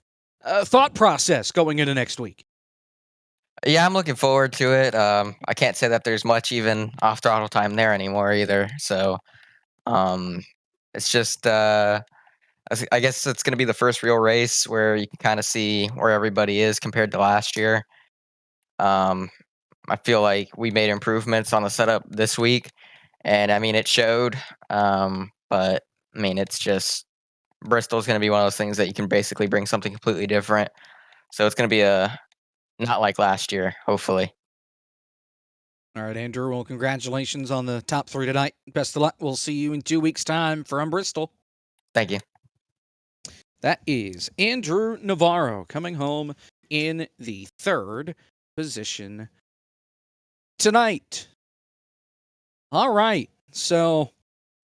thought process going into next week. Yeah, I'm looking forward to it. I can't say that there's much even off throttle time there anymore either. So, um, it's just I guess it's going to be the first real race where you can kind of see where everybody is compared to last year. Um, I feel like we made improvements on the setup this week, and I mean it showed. But I mean it's just Bristol's going to be one of those things that you can basically bring something completely different. So it's going to be a not like last year, hopefully. All right, Andrew. Well, congratulations on the top 3 tonight. Best of luck. We'll see you in 2 weeks' time from Bristol. Thank you. That is Andrew Navarro coming home in the 3rd position tonight. All right, so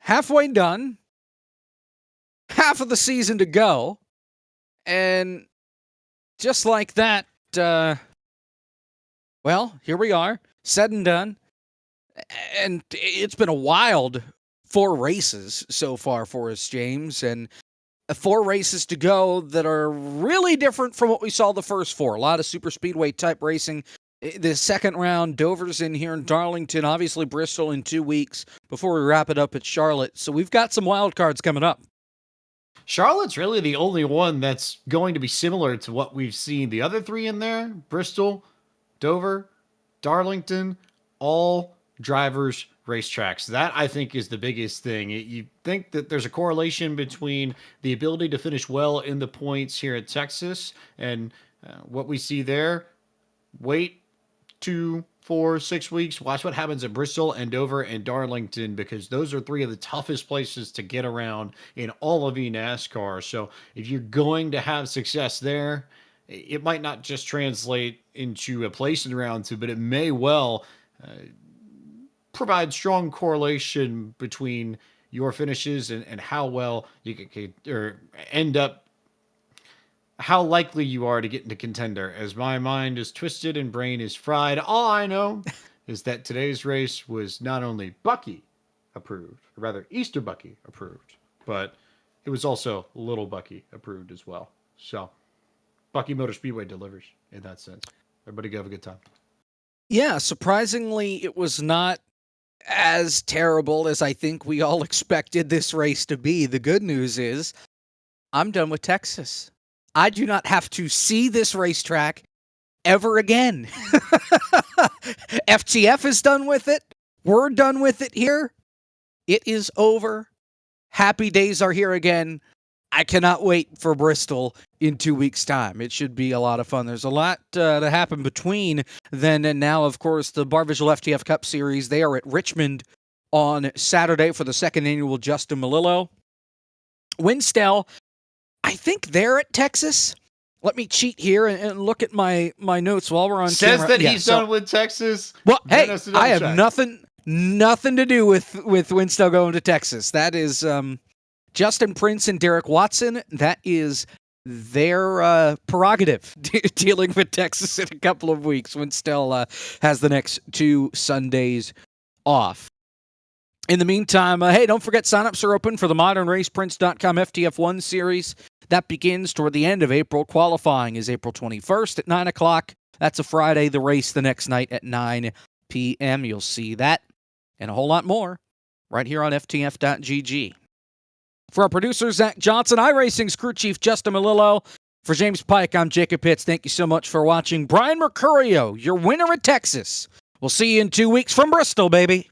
halfway done, half of the season to go, and just like that, well, here we are, said and done, and it's been a wild 4 races so far for us, James, and 4 races to go that are really different from what we saw the first 4. A lot of super speedway type racing. The second round, Dover's in here in Darlington, obviously Bristol in 2 weeks before we wrap it up at Charlotte. So we've got some wild cards coming up. Charlotte's really the only one that's going to be similar to what we've seen. The other 3 in there, Bristol, Dover, Darlington, all drivers' racetracks. That, I think, is the biggest thing. You think that there's a correlation between the ability to finish well in the points here at Texas and what we see there. Wait 2, 4, 6 weeks. Watch what happens at Bristol and Dover and Darlington, because those are 3 of the toughest places to get around in all of eNASCAR. So if you're going to have success there, it might not just translate into a place in round 2, but it may well provide strong correlation between your finishes and how well you can or end up, how likely you are to get into contender. As my mind is twisted and brain is fried, all I know is that today's race was not only Bucky approved, or rather Easter Bucky approved, but it was also Little Bucky approved as well. So Bucky Motor Speedway delivers in that sense. Everybody go have a good time. Yeah, surprisingly, it was not as terrible as I think we all expected this race to be. The good news is I'm done with Texas. I do not have to see this racetrack ever again. FTF is done with it. We're done with it here. It is over. Happy days are here again. I cannot wait for Bristol in 2 weeks' time. It should be a lot of fun. There's a lot to happen between then and now. Of course, the Bar Visual FTF Cup Series, they are at Richmond on Saturday for the 2nd annual Justin Melillo. Winstel, I think they're at Texas. Let me cheat here and look at my notes while we're on Says camera. that he's done with Texas. Well, hey, Then has to double I have check. nothing to do with Winstel going to Texas. That is Justin Prince and Derek Watson. That is their prerogative, dealing with Texas in a couple of weeks. Winstel has the next 2 Sundays off. In the meantime, hey, don't forget signups are open for the ModernRacePrince.com FTF1 series. That begins toward the end of April. Qualifying is April 21st at 9 o'clock. That's a Friday. The race the next night at 9 p.m. You'll see that and a whole lot more right here on FTF.gg. For our producer, Zach Johnson, iRacing's crew chief, Justin Melillo. For James Pike, I'm Jacob Pitts. Thank you so much for watching. Brian Mercurio, your winner at Texas. We'll see you in 2 weeks from Bristol, baby.